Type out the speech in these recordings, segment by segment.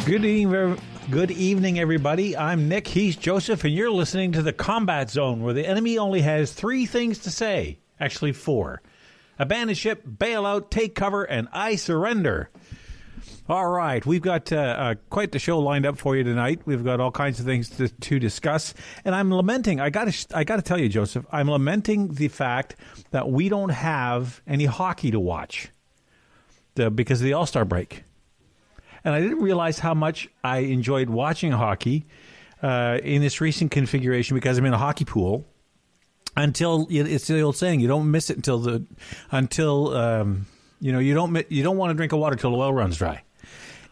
Good evening, everybody. I'm Nick, he's Joseph, and you're listening to the Combat Zone, where the enemy only has 3 things to say. Actually, 4. Abandon ship, bail out, take cover, and I surrender. All right, we've got quite the show lined up for you tonight. We've got all kinds of things to discuss, and I'm lamenting. I got to tell you, Joseph, I'm lamenting the fact that we don't have any hockey to watch because of the All-Star break. And I didn't realize how much I enjoyed watching hockey in this recent configuration because I'm in a hockey pool. Until it's the old saying, you don't miss it until you don't want to drink a water till the well runs dry.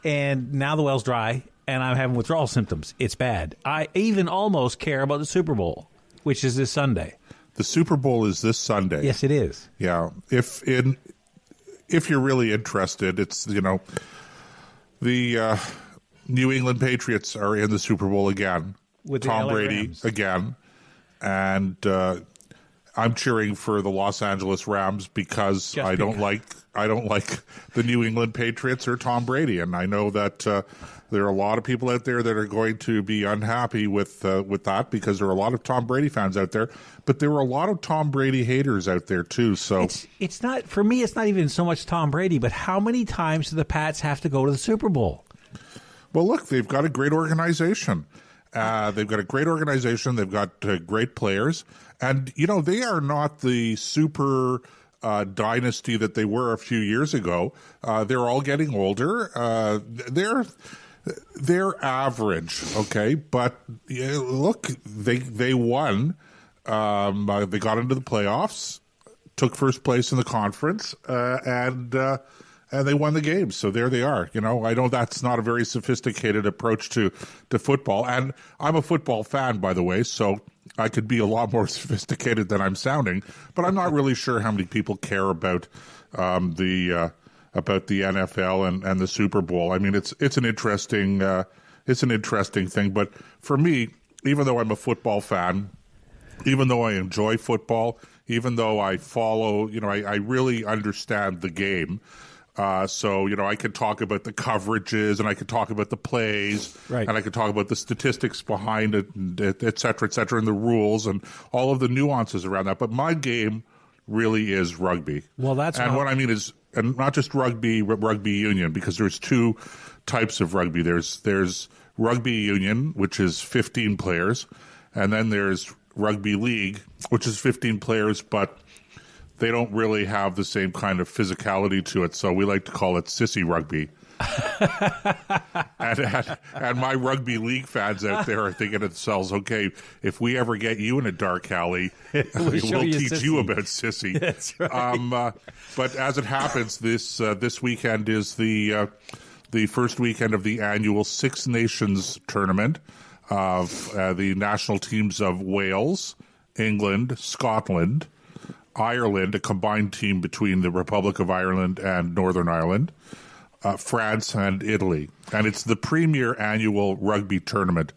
And now the well's dry, and I'm having withdrawal symptoms. It's bad. I even almost care about the Super Bowl, which is this Sunday. The Super Bowl is this Sunday. Yes, it is. Yeah. If you're really interested, it's the New England Patriots are in the Super Bowl again. With Tom the LA Brady Rams. again. And I'm cheering for the Los Angeles Rams because I don't like the New England Patriots or Tom Brady. And I know that there are a lot of people out there that are going to be unhappy with that because there are a lot of Tom Brady fans out there. But there are a lot of Tom Brady haters out there too. So it's not, for me, it's not even so much Tom Brady, but how many times do the Pats have to go to the Super Bowl? Well, look, they've got a great organization. They've got a great organization. They've got great players. And, they are not the super dynasty that they were a few years ago. They're all getting older. They're average, okay? But look, they won. They got into the playoffs, took first place in the conference, and they won the game. So there they are. I know that's not a very sophisticated approach to football. And I'm a football fan, by the way, so I could be a lot more sophisticated than I'm sounding. But I'm not really sure how many people care about the NFL and the Super Bowl. I mean, it's an interesting thing. But for me, even though I'm a football fan, even though I enjoy football, even though I follow, I really understand the game. So, I could talk about the coverages and I could talk about the plays, right, and I could talk about the statistics behind it, and et cetera, and the rules and all of the nuances around that. But my game really is rugby. Well, what I mean is, and not just rugby, but rugby union, because there's 2 types of rugby. There's rugby union, which is 15 players, and then there's rugby league, which is 15 players, but they don't really have the same kind of physicality to it, so we like to call it sissy rugby. and my rugby league fans out there are thinking to themselves, okay, if we ever get you in a dark alley, we'll teach you about sissy. That's right. But as it happens, this weekend is the first weekend of the annual Six Nations tournament of the national teams of Wales, England, Scotland, Ireland, a combined team between the Republic of Ireland and Northern Ireland, France, and Italy. And it's the premier annual rugby tournament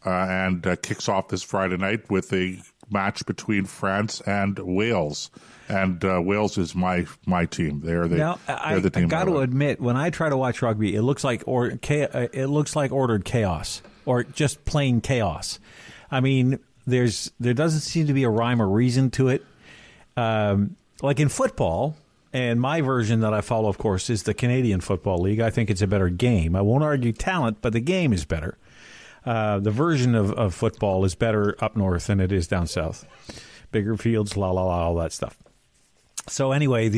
and kicks off this Friday night with a match between France and Wales. And Wales is my team. They're the team. I got to admit, when I try to watch rugby, it looks like ordered chaos or just plain chaos. I mean, there doesn't seem to be a rhyme or reason to it. Like in football, and my version that I follow, of course, is the Canadian Football League. I think it's a better game. I won't argue talent, but the game is better. The version of football is better up north than it is down south. Bigger fields, all that stuff. So anyway,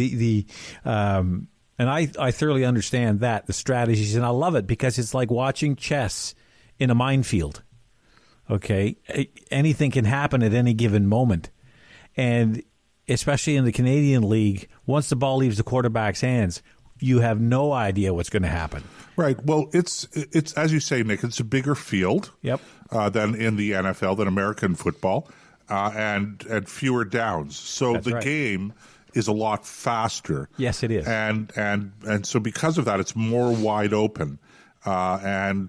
and I thoroughly understand the strategies, and I love it because it's like watching chess in a minefield. Okay, anything can happen at any given moment, and especially in the Canadian League, once the ball leaves the quarterback's hands, you have no idea what's going to happen. Right. Well, it's as you say, Nick, it's a bigger field than in the NFL, than American football, and fewer downs. So That's right. Game is a lot faster. Yes, it is. And so because of that, it's more wide open. But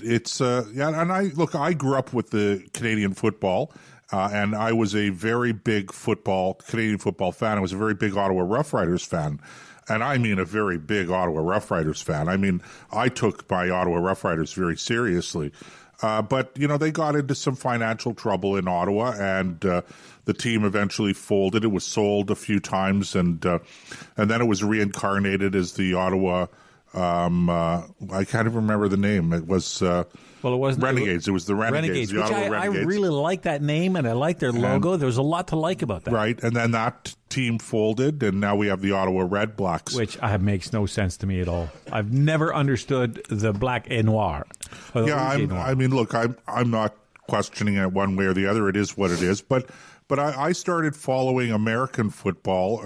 it's and I grew up with the Canadian football. And I was a very big Canadian football fan. I was a very big Ottawa Rough Riders fan. and I mean a very big Ottawa Rough Riders fan. I mean, I took my Ottawa Rough Riders very seriously. But, you know, they got into some financial trouble in Ottawa, and the team eventually folded. It was sold a few times, and then it was reincarnated as the Ottawa, I can't even remember the name. It was it wasn't Renegades. It was the Renegades. The which Ottawa Renegades. I really like that name, and I like their logo. There's a lot to like about that. Right, and then that team folded, and now we have the Ottawa Red Blacks. Which makes no sense to me at all. I've never understood the black et noir. I mean, look, I'm not questioning it one way or the other. It is what it is. But I started following American football,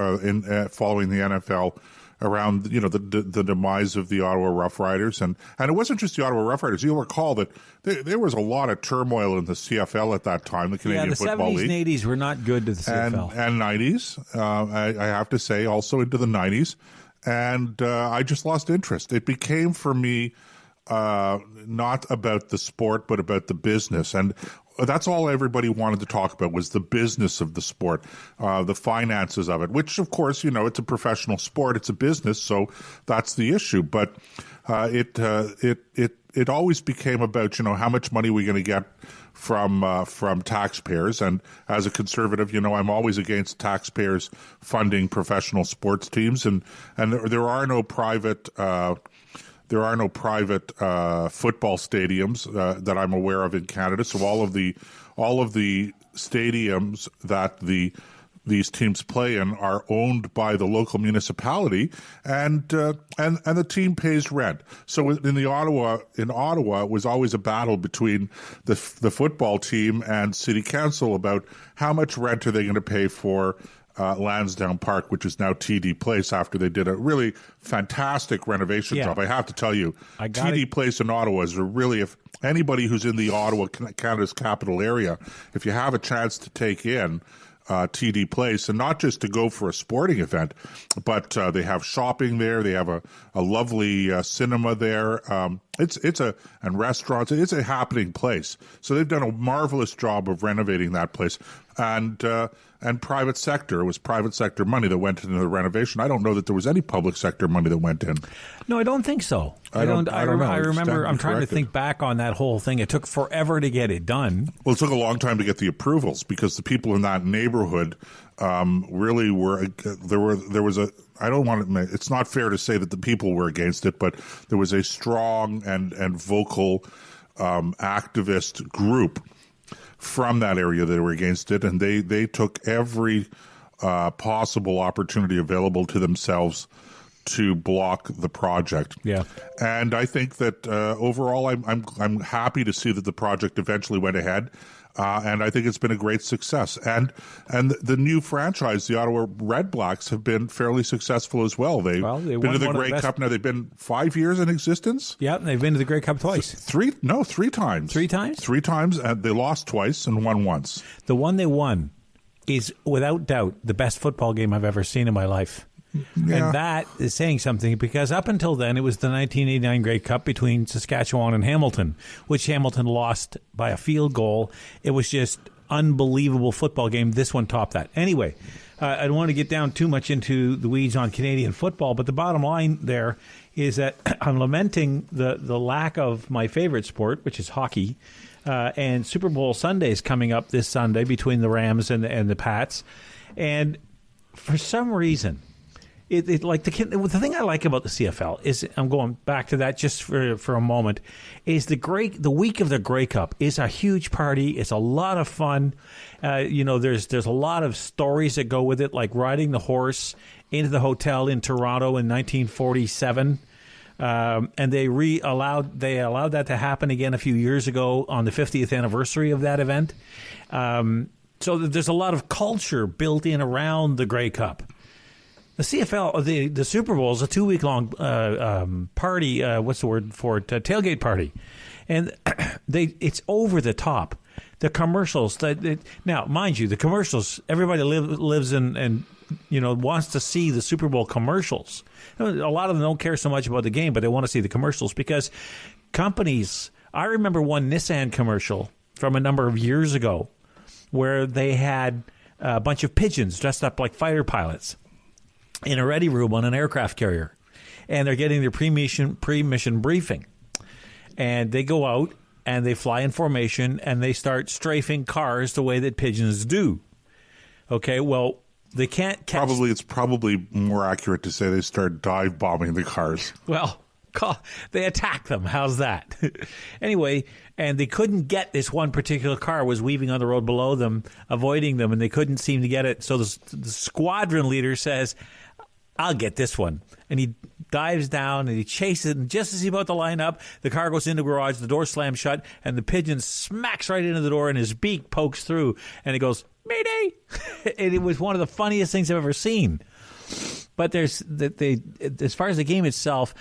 following the NFL around, you know, the demise of the Ottawa Rough Riders. And it wasn't just the Ottawa Rough Riders. You'll recall that there was a lot of turmoil in the CFL at that time, the Canadian Football League. Yeah, the 70s and 80s were not good to the CFL. And 90s, I have to say, also into the 90s. And I just lost interest. It became, for me, not about the sport, but about the business. And that's all everybody wanted to talk about, was the business of the sport, the finances of it, which, of course, you know, it's a professional sport. It's a business. So that's the issue. But it always became about, you know, how much money we're going to get from taxpayers. And as a conservative, you know, I'm always against taxpayers funding professional sports teams. And there are no private football stadiums that I'm aware of in Canada. So all of the stadiums that these teams play in are owned by the local municipality, and the team pays rent. So in Ottawa, it was always a battle between the football team and city council about how much rent are they going to pay for Lansdowne Park, which is now TD Place, after they did a really fantastic renovation job. I have to tell you, TD Place in Ottawa is really, if anybody who's in the Ottawa, Canada's capital area, if you have a chance to take in TD Place, and not just to go for a sporting event, but they have shopping there. They have a lovely cinema there. And restaurants. It's a happening place. So they've done a marvelous job of renovating that place. And private sector. It was private sector money that went into the renovation. I don't know that there was any public sector money that went in. No, I don't think so. I don't know. I remember. I'm trying to think back on that whole thing. It took forever to get it done. Well, it took a long time to get the approvals because the people in that neighborhood really were. There was a. I don't want to. It's not fair to say that the people were against it, but there was a strong and vocal activist group from that area that were against it, and they took every possible opportunity available to themselves to block the project. Yeah, and I think that overall, I'm happy to see that the project eventually went ahead, and I think it's been a great success. And the new franchise, the Ottawa Red Blacks, have been fairly successful as well. They've been to the Grey Cup now. They've been 5 years in existence. Yeah, they've been to the Grey Cup twice. Three times. 3 times? 3 times, and they lost twice and won once. The one they won is, without doubt, the best football game I've ever seen in my life. Yeah. And that is saying something, because up until then, it was the 1989 Grey Cup between Saskatchewan and Hamilton, which Hamilton lost by a field goal. It was just unbelievable football game. This one topped that. Anyway, I don't want to get down too much into the weeds on Canadian football, but the bottom line there is that I'm lamenting the lack of my favorite sport, which is hockey, and Super Bowl Sunday is coming up this Sunday between the Rams and the Pats. And for some reason, the thing I like about the CFL is, I'm going back to that just for a moment, is the week of the Grey Cup is a huge party. It's a lot of fun. There's a lot of stories that go with it, like riding the horse into the hotel in Toronto in 1947. And they allowed that to happen again a few years ago on the 50th anniversary of that event. So there's a lot of culture built in around the Grey Cup. The CFL, the Super Bowl is a 2-week-long party. What's the word for it? Tailgate party, and it's over the top. The commercials. Now, mind you, the commercials. Everybody lives and wants to see the Super Bowl commercials. A lot of them don't care so much about the game, but they want to see the commercials because companies. I remember one Nissan commercial from a number of years ago where they had a bunch of pigeons dressed up like fighter pilots. in a ready room on an aircraft carrier, and they're getting their pre-mission briefing. And they go out and they fly in formation and they start strafing cars the way that pigeons do. Okay, well, they can't catch... It's probably more accurate to say they start dive bombing the cars. Well, they attack them. How's that? Anyway, and they couldn't get this one particular car was weaving on the road below them, avoiding them, and they couldn't seem to get it. So the squadron leader says, I'll get this one. And he dives down and he chases it. And just as he's about to line up, the car goes into the garage, the door slams shut, and the pigeon smacks right into the door and his beak pokes through. And he goes, Mayday! And it was one of the funniest things I've ever seen. But as far as the game itself,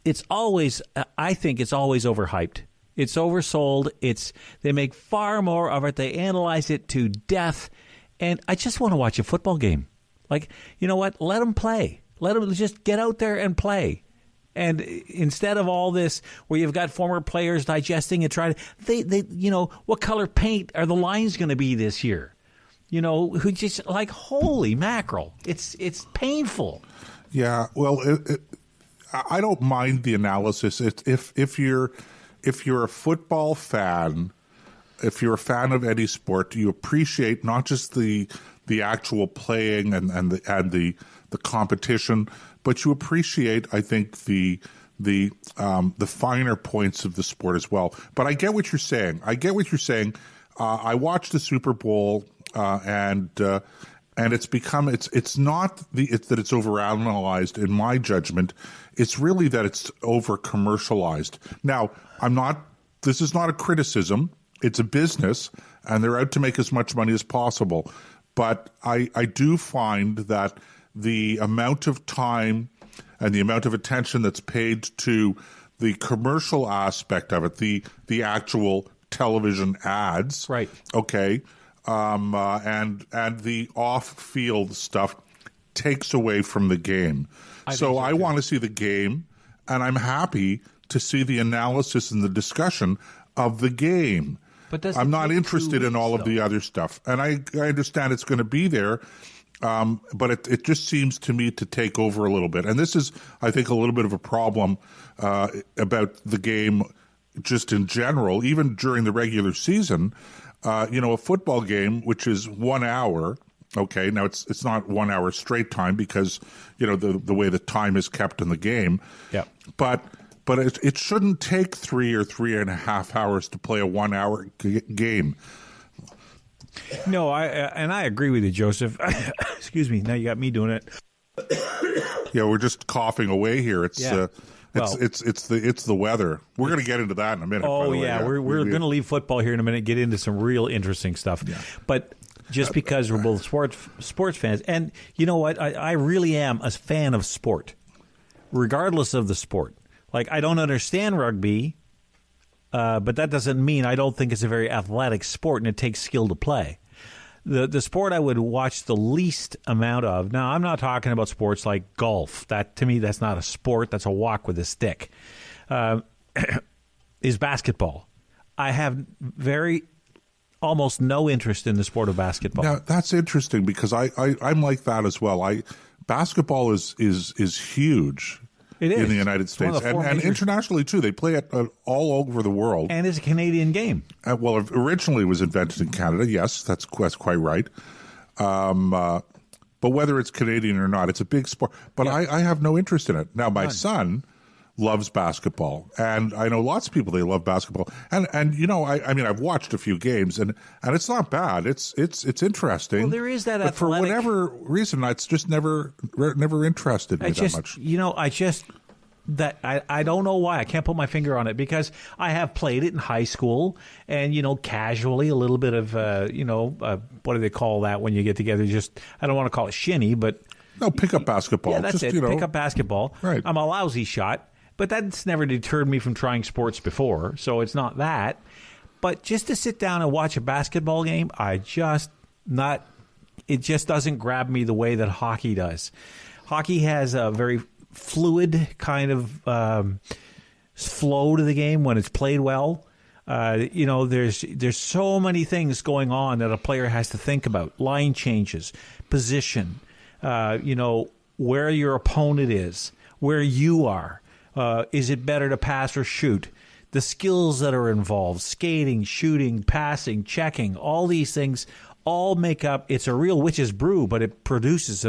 it's always, I think it's always overhyped. It's oversold. They make far more of it. They analyze it to death. And I just want to watch a football game. Like, you know what? Let them play. Let them just get out there and play. And instead of all this where you've got former players digesting and trying to, what color paint are the lines going to be this year? Who just like, holy mackerel. It's painful. Yeah. Well, I don't mind the analysis. If you're a football fan, if you're a fan of any sport, you appreciate not just the actual playing and the competition, but you appreciate, I think, the finer points of the sport as well. But I get what you're saying. I watched the Super Bowl, and it's become it's not that it's overanalyzed in my judgment. It's really that it's over commercialized. Now, this is not a criticism. It's a business, and they're out to make as much money as possible. But I do find that the amount of time and the amount of attention that's paid to the commercial aspect of it, the actual television ads, right? Okay, and the off-field stuff takes away from the game. So I want to see the game, and I'm happy to see the analysis and the discussion of the game. But I'm not interested in all of the other stuff. And I understand it's going to be there, but it just seems to me to take over a little bit. And this is, I think, a little bit of a problem about the game just in general, even during the regular season. A football game, which is 1 hour, okay, now it's not 1 hour straight time because, the way the time is kept in the game. Yeah. But it shouldn't take 3 or 3.5 hours to play a 1 hour game. No, I agree with you, Joseph. Excuse me. Now you got me doing it. Yeah, we're just coughing away here. It's the weather. We're going to get into that in a minute. Oh, by the way. Yeah. We're going to leave football here in a minute. Get into some real interesting stuff. Yeah. But just because we're both sports fans, and you know what, I really am a fan of sport, regardless of the sport. Like, I don't understand rugby, but that doesn't mean I don't think it's a very athletic sport and it takes skill to play. The sport I would watch the least amount of, now I'm not talking about sports like golf. That, to me, that's not a sport. That's a walk with a stick. Is basketball. I have almost no interest in the sport of basketball. Now, that's interesting because I'm like that as well. Basketball is huge. It is. In the United States. And internationally, too. They play it all over the world. And it's a Canadian game. Well, originally it was invented in Canada. Yes, that's quite right. But whether it's Canadian or not, it's a big sport. But yeah. I have no interest in it. Now, my son loves basketball. And I know lots of people, they love basketball. And I mean, I've watched a few games, and it's not bad. It's interesting. Well, there is that but for whatever reason, it's just never interested me that much. I don't know why. I can't put my finger on it because I have played it in high school and, casually a little bit of, what do they call that when you get together? Just, I don't want to call it shinny, but. No, pick-up basketball. Yeah, that's it. Pick-up basketball. Right. I'm a lousy shot. But that's never deterred me from trying sports before, so it's not that. But just to sit down and watch a basketball game, it just doesn't grab me the way that hockey does. Hockey has a very fluid kind of flow to the game when it's played well. There's so many things going on that a player has to think about. Line changes, position, where your opponent is, where you are. Is it better to pass or shoot? The skills that are involved, skating, shooting, passing, checking, all these things all make up. It's a real witch's brew, but it produces,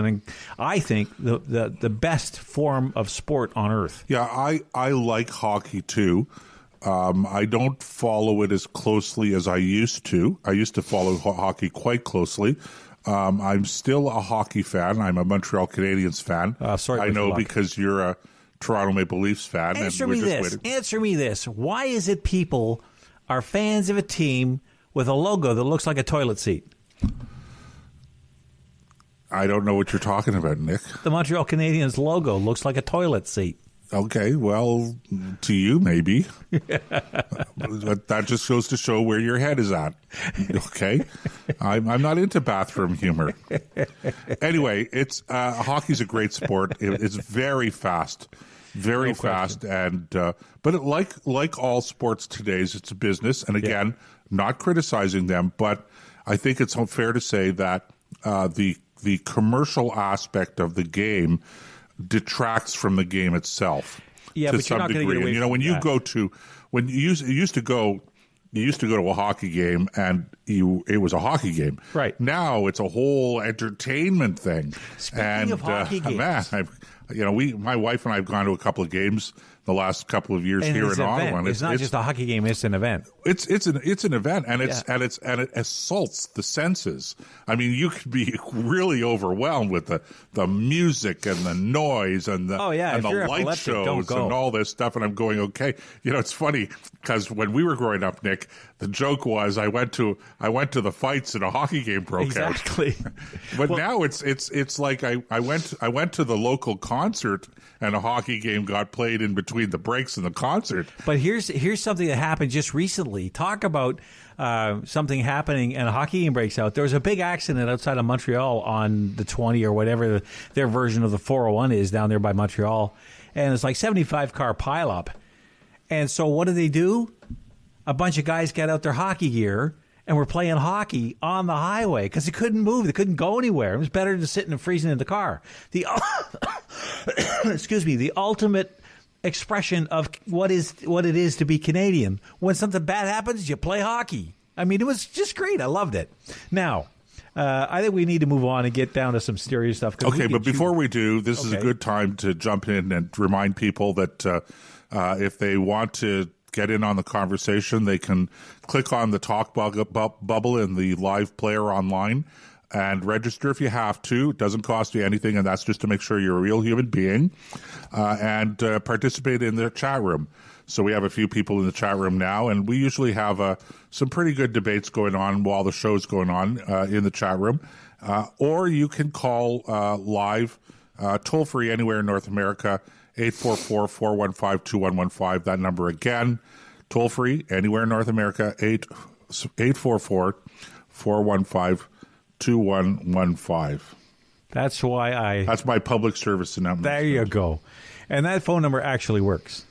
I think, the best form of sport on earth. Yeah, I like hockey too. I don't follow it as closely as I used to. I used to follow hockey quite closely. I'm still a hockey fan. I'm a Montreal Canadiens fan. Sorry, I know because you're a Toronto Maple Leafs fan. Answer me this. Why is it people are fans of a team with a logo that looks like a toilet seat? I don't know what you're talking about, Nick. The Montreal Canadiens logo looks like a toilet seat. Okay, well, to you, maybe. But that just goes to show where your head is at. Okay? I'm not into bathroom humor. Anyway, hockey's a great sport. It's very fast. Very fast. And but like all sports today, it's a business. And again, not criticizing them, but I think it's fair to say that the commercial aspect of the game detracts from the game itself to some degree. And, you know, when you go to when you used to go to a hockey game and it was a hockey game. Right. Now it's a whole entertainment thing. Speaking of hockey games. Man, my wife and I have gone to a couple of games the last couple of years here in Ottawa. It's not just a hockey game; it's an event. It's an event, and it assaults the senses. I mean, you could be really overwhelmed with the music and the noise and the light shows and all this stuff. And I'm going, okay, it's funny because when we were growing up, Nick, the joke was I went to the fights and a hockey game broke out. Exactly. But now it's like I went to the local concert and a hockey game got played in between the breaks in the concert. But here's something that happened just recently. Talk about something happening and a hockey game breaks out. There was a big accident outside of Montreal on the 20 or whatever their version of the 401 is down there by Montreal. And it's like 75 car pileup. And so what do? A bunch of guys got out their hockey gear and were playing hockey on the highway because they couldn't move. They couldn't go anywhere. It was better than sitting and freezing in the car. The ultimate expression of what it is to be Canadian. When something bad happens, you play hockey. I mean, it was just great. I loved it. Now, I think we need to move on and get down to some serious stuff. Okay, but before we do, this is a good time to jump in and remind people that if they want to get in on the conversation, they can click on the talk bubble in the live player online and register if you have to. It doesn't cost you anything, and that's just to make sure you're a real human being, and participate in the chat room. So we have a few people in the chat room now, and we usually have some pretty good debates going on while the show's going on in the chat room. Or you can call live, toll-free anywhere in North America, 844-415-2115. That number again, toll-free anywhere in North America, 844-415-2115. That's That's my public service announcement. There you go. And that phone number actually works.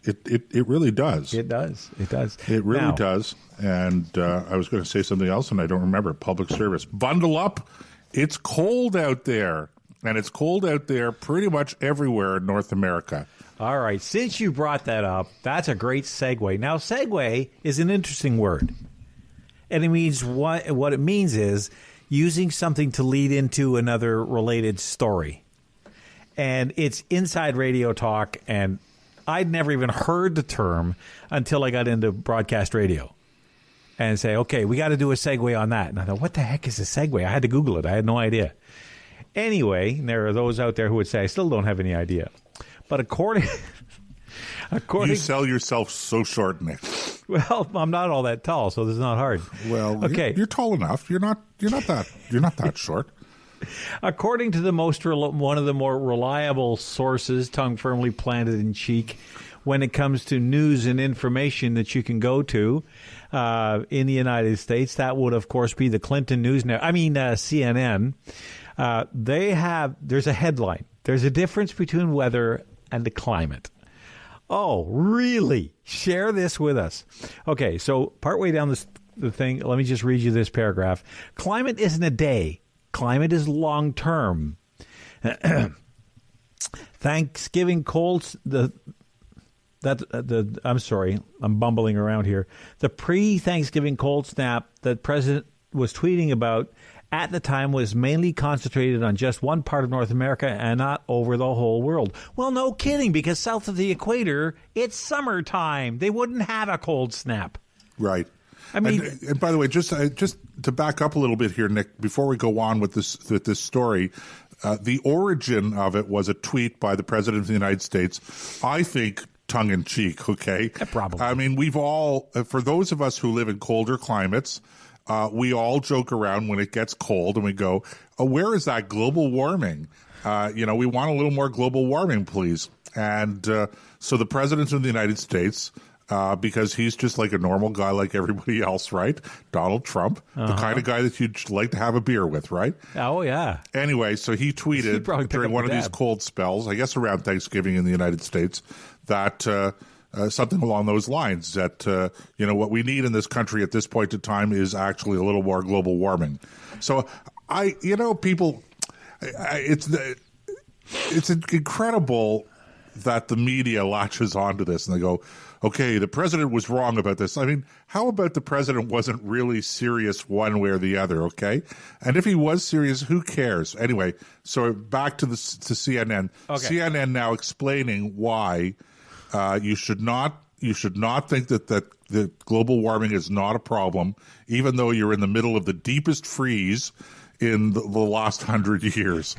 It really does. It does. It really does. And I was going to say something else, and I don't remember. Public service. Bundle up. It's cold out there. And it's cold out there pretty much everywhere in North America. All right. Since you brought that up, that's a great segue. Now, segue is an interesting word. And it means what it means is using something to lead into another related story. And it's inside radio talk, and I'd never even heard the term until I got into broadcast radio. And say, okay, we got to do a segue on that. And I thought, what the heck is a segue? I had to Google it. I had no idea. Anyway, there are those out there who would say, I still don't have any idea. But according you sell yourself so short, Nick. Well, I'm not all that tall, so this is not hard. Well, okay. You're tall enough. You're not that short. According to one of the more reliable sources, tongue firmly planted in cheek, when it comes to news and information that you can go to in the United States, that would of course be the Clinton News Network. CNN. There's a headline. There's a difference between weather and the climate. Oh, really? Share this with us. Okay, so partway down the thing, let me just read you this paragraph. Climate isn't a day. Climate is long term. Thanksgiving I'm sorry, I'm bumbling around here. The pre-Thanksgiving cold snap that President was tweeting about at the time was mainly concentrated on just one part of North America and not over the whole world. Well, no kidding, because south of the equator, it's summertime. They wouldn't have a cold snap. Right. I mean, and by the way, just to back up a little bit here, Nick, before we go on with this story, the origin of it was a tweet by the President of the United States, I think tongue-in-cheek, okay? Yeah, probably. I mean, we've all, for those of us who live in colder climates, we all joke around when it gets cold and we go, oh, where is that global warming? We want a little more global warming, please. And so the President of the United States, because he's just like a normal guy like everybody else, right? Donald Trump, the kind of guy that you'd like to have a beer with, right? Oh, yeah. Anyway, so he tweeted during one of these cold spells, I guess around Thanksgiving in the United States, that something along those lines, that, what we need in this country at this point in time is actually a little more global warming. So people, it's incredible that the media latches onto this and they go, okay, the president was wrong about this. I mean, how about the president wasn't really serious one way or the other, okay? And if he was serious, who cares? Anyway, so back to CNN. Okay. CNN now explaining why you should not think that global warming is not a problem, even though you're in the middle of the deepest freeze in the last 100 years.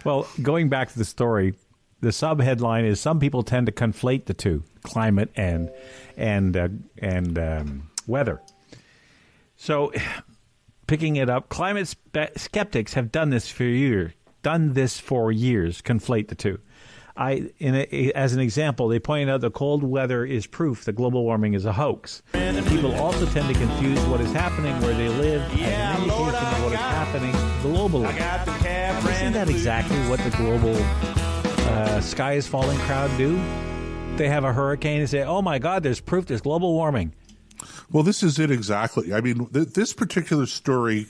Well, going back to the story, the sub-headline is some people tend to conflate the two, climate and weather. So, picking it up, climate skeptics have done this for years, conflate the two. As an example, they point out the cold weather is proof that global warming is a hoax. People also tend to confuse what is happening where they live as an indication of what is happening globally. Isn't that exactly what the global sky is falling crowd do? They have a hurricane and say, oh my God, there's proof there's global warming. Well, this is it exactly. I mean, this particular story,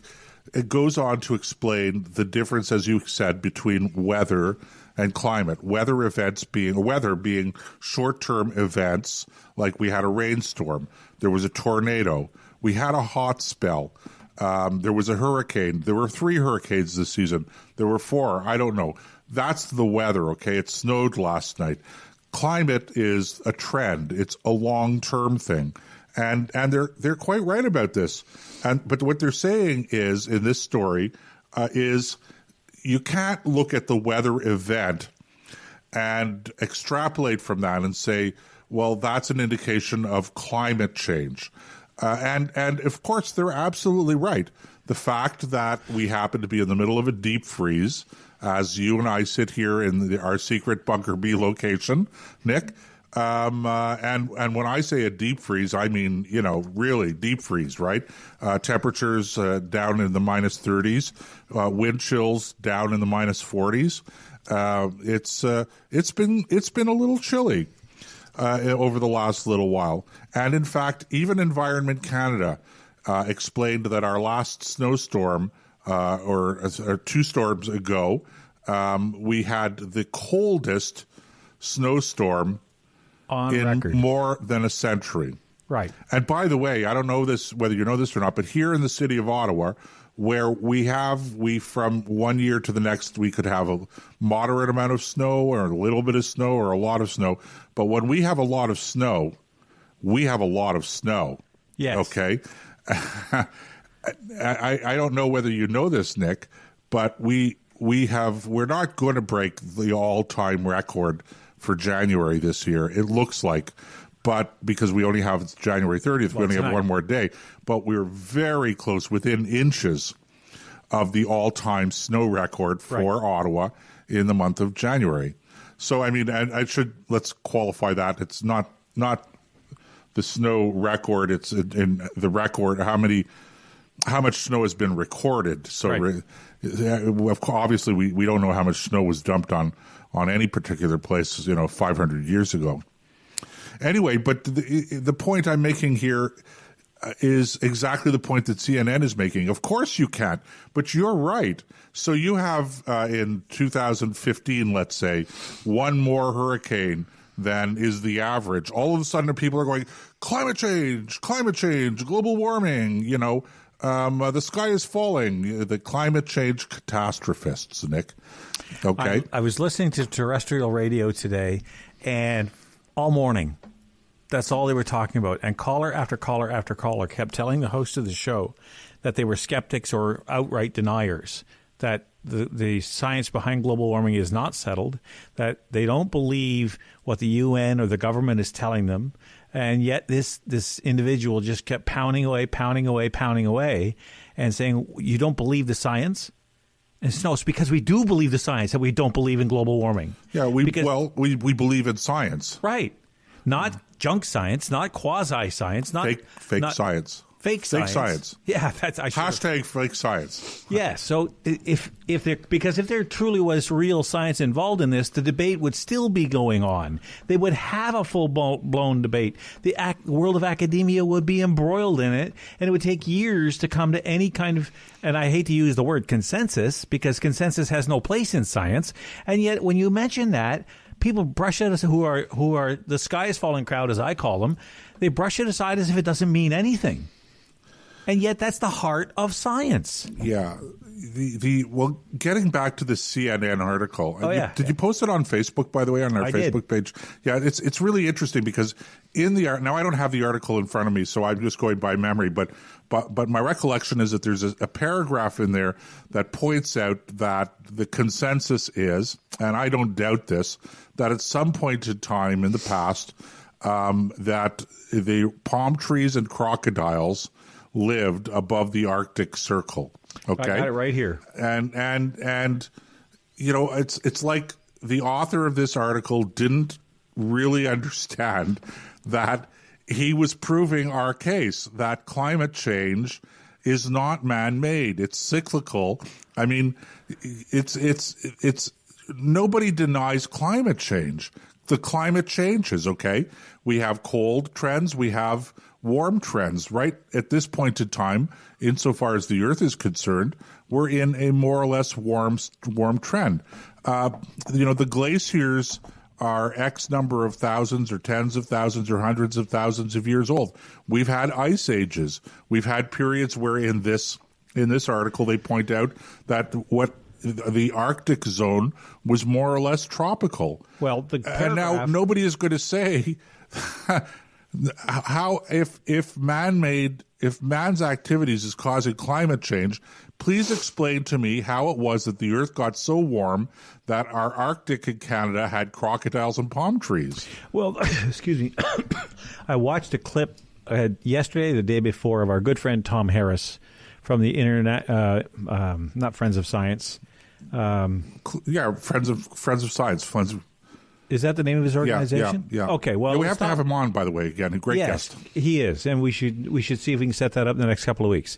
it goes on to explain the difference, as you said, between weather and climate. Weather being short-term events, like we had a rainstorm, there was a tornado, we had a hot spell, there was a hurricane, there were 3 hurricanes this season, there were 4, I don't know. That's the weather, okay? It snowed last night. Climate is a trend. It's a long-term thing. And they're quite right about this. But what they're saying is, in this story, is you can't look at the weather event and extrapolate from that and say, well, that's an indication of climate change. And of course, they're absolutely right. The fact that we happen to be in the middle of a deep freeze, as you and I sit here in our secret Bunker B location, Nick, and when I say a deep freeze, I mean, really deep freeze, right? Temperatures down in the minus 30s, wind chills down in the minus 40s. It's been a little chilly over the last little while. And in fact, even Environment Canada explained that our last snowstorm, or 2 storms ago, we had the coldest snowstorm on in record. More than a century. Right. And by the way, I don't know whether you know this or not, but here in the city of Ottawa, where we from one year to the next, we could have a moderate amount of snow or a little bit of snow or a lot of snow. But when we have a lot of snow, we have a lot of snow. Yes. Okay. I don't know whether you know this, Nick, but we're not going to break the all-time record for January this year. It looks like, but because we only have January 30th, we only have one more day. But we're very close, within inches of the all-time snow record for Ottawa in the month of January. So, I mean, let's qualify that. It's not the snow record. It's in the record how much snow has been recorded. So obviously we don't know how much snow was dumped on any particular place, 500 years ago. Anyway, but the point I'm making here, is exactly the point that CNN is making. Of course you can't, but you're right. So you have in 2015, let's say, one more hurricane than is the average. All of a sudden, people are going, climate change, global warming, the sky is falling. The climate change catastrophists, Nick. Okay. I was listening to terrestrial radio today, and all morning, that's all they were talking about. And caller after caller after caller kept telling the host of the show that they were skeptics or outright deniers, that the science behind global warming is not settled, that they don't believe what the UN or the government is telling them. And yet this individual just kept pounding away, and saying, you don't believe the science? And no, it's because we do believe the science that we don't believe in global warming. Yeah, we believe in science. Right. Not junk science, not quasi-science, not fake science. Fake science. Yeah, that's hashtag fake science. Yeah. So if there truly was real science involved in this, the debate would still be going on. They would have a full blown debate. The world of academia would be embroiled in it, and it would take years to come to any kind of. And I hate to use the word consensus because consensus has no place in science. And yet, when you mention that, people brush it who are the sky is falling crowd, as I call them. They brush it aside as if it doesn't mean anything. And yet that's the heart of science. Yeah. Well, getting back to the CNN article. Oh, yeah. Did you post it on Facebook, by the way, on our Facebook page? Yeah, it's really interesting because in the now I don't have the article in front of me, so I'm just going by memory, but my recollection is that there's a paragraph in there that points out that the consensus is, and I don't doubt this, that at some point in time in the past, that the palm trees and crocodiles lived above the Arctic Circle. Okay, I got it right here. And it's like the author of this article didn't really understand that he was proving our case that climate change is not man-made. It's cyclical. I mean, it's nobody denies climate change. The climate changes, okay? We have cold trends, we have warm trends. Right at this point in time, insofar as the Earth is concerned, we're in a more or less warm trend. The glaciers are X number of thousands or tens of thousands or hundreds of thousands of years old. We've had ice ages. We've had periods where in this article they point out that what the Arctic zone was more or less tropical. Well, and now nobody is going to say how if man's activities is causing climate change. Please explain to me how it was that the Earth got so warm that our Arctic in Canada had crocodiles and palm trees. Well, excuse me. I watched a clip yesterday, the day before, of our good friend Tom Harris from the Internet, not Friends of Science. Yeah, Friends of Science. Is that the name of his organization? Yeah. Okay. Well, we have to have him on, by the way. Again, a great guest. He is, and we should see if we can set that up in the next couple of weeks.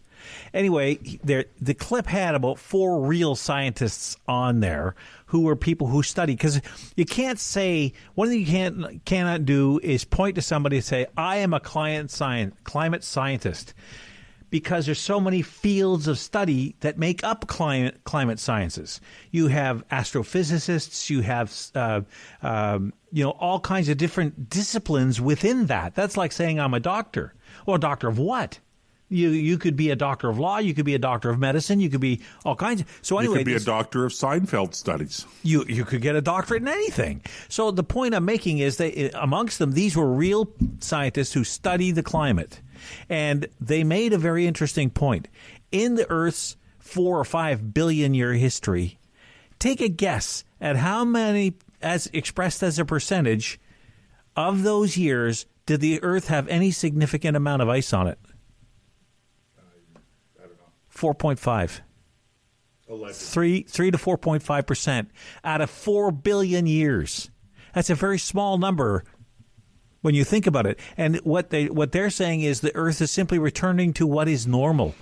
Anyway, the clip had about 4 real scientists on there who were people who study, because you can't say one thing you cannot do is point to somebody and say, I am a climate scientist. Because there's so many fields of study that make up climate sciences. You have astrophysicists, you have all kinds of different disciplines within that. That's like saying I'm a doctor. Well, a doctor of what? You could be a doctor of law, you could be a doctor of medicine, you could be all kinds of. So anyway, you could be a doctor of Seinfeld studies. You could get a doctorate in anything. So the point I'm making is that amongst them, these were real scientists who study the climate. And they made a very interesting point. In the Earth's 4 or 5 billion year history, take a guess at how many, as expressed as a percentage, of those years did the Earth have any significant amount of ice on it? I don't know. 4.5. 3 to 4.5% out of 4 billion years. That's a very small number when you think about it. And what they're saying is the Earth is simply returning to what is normal.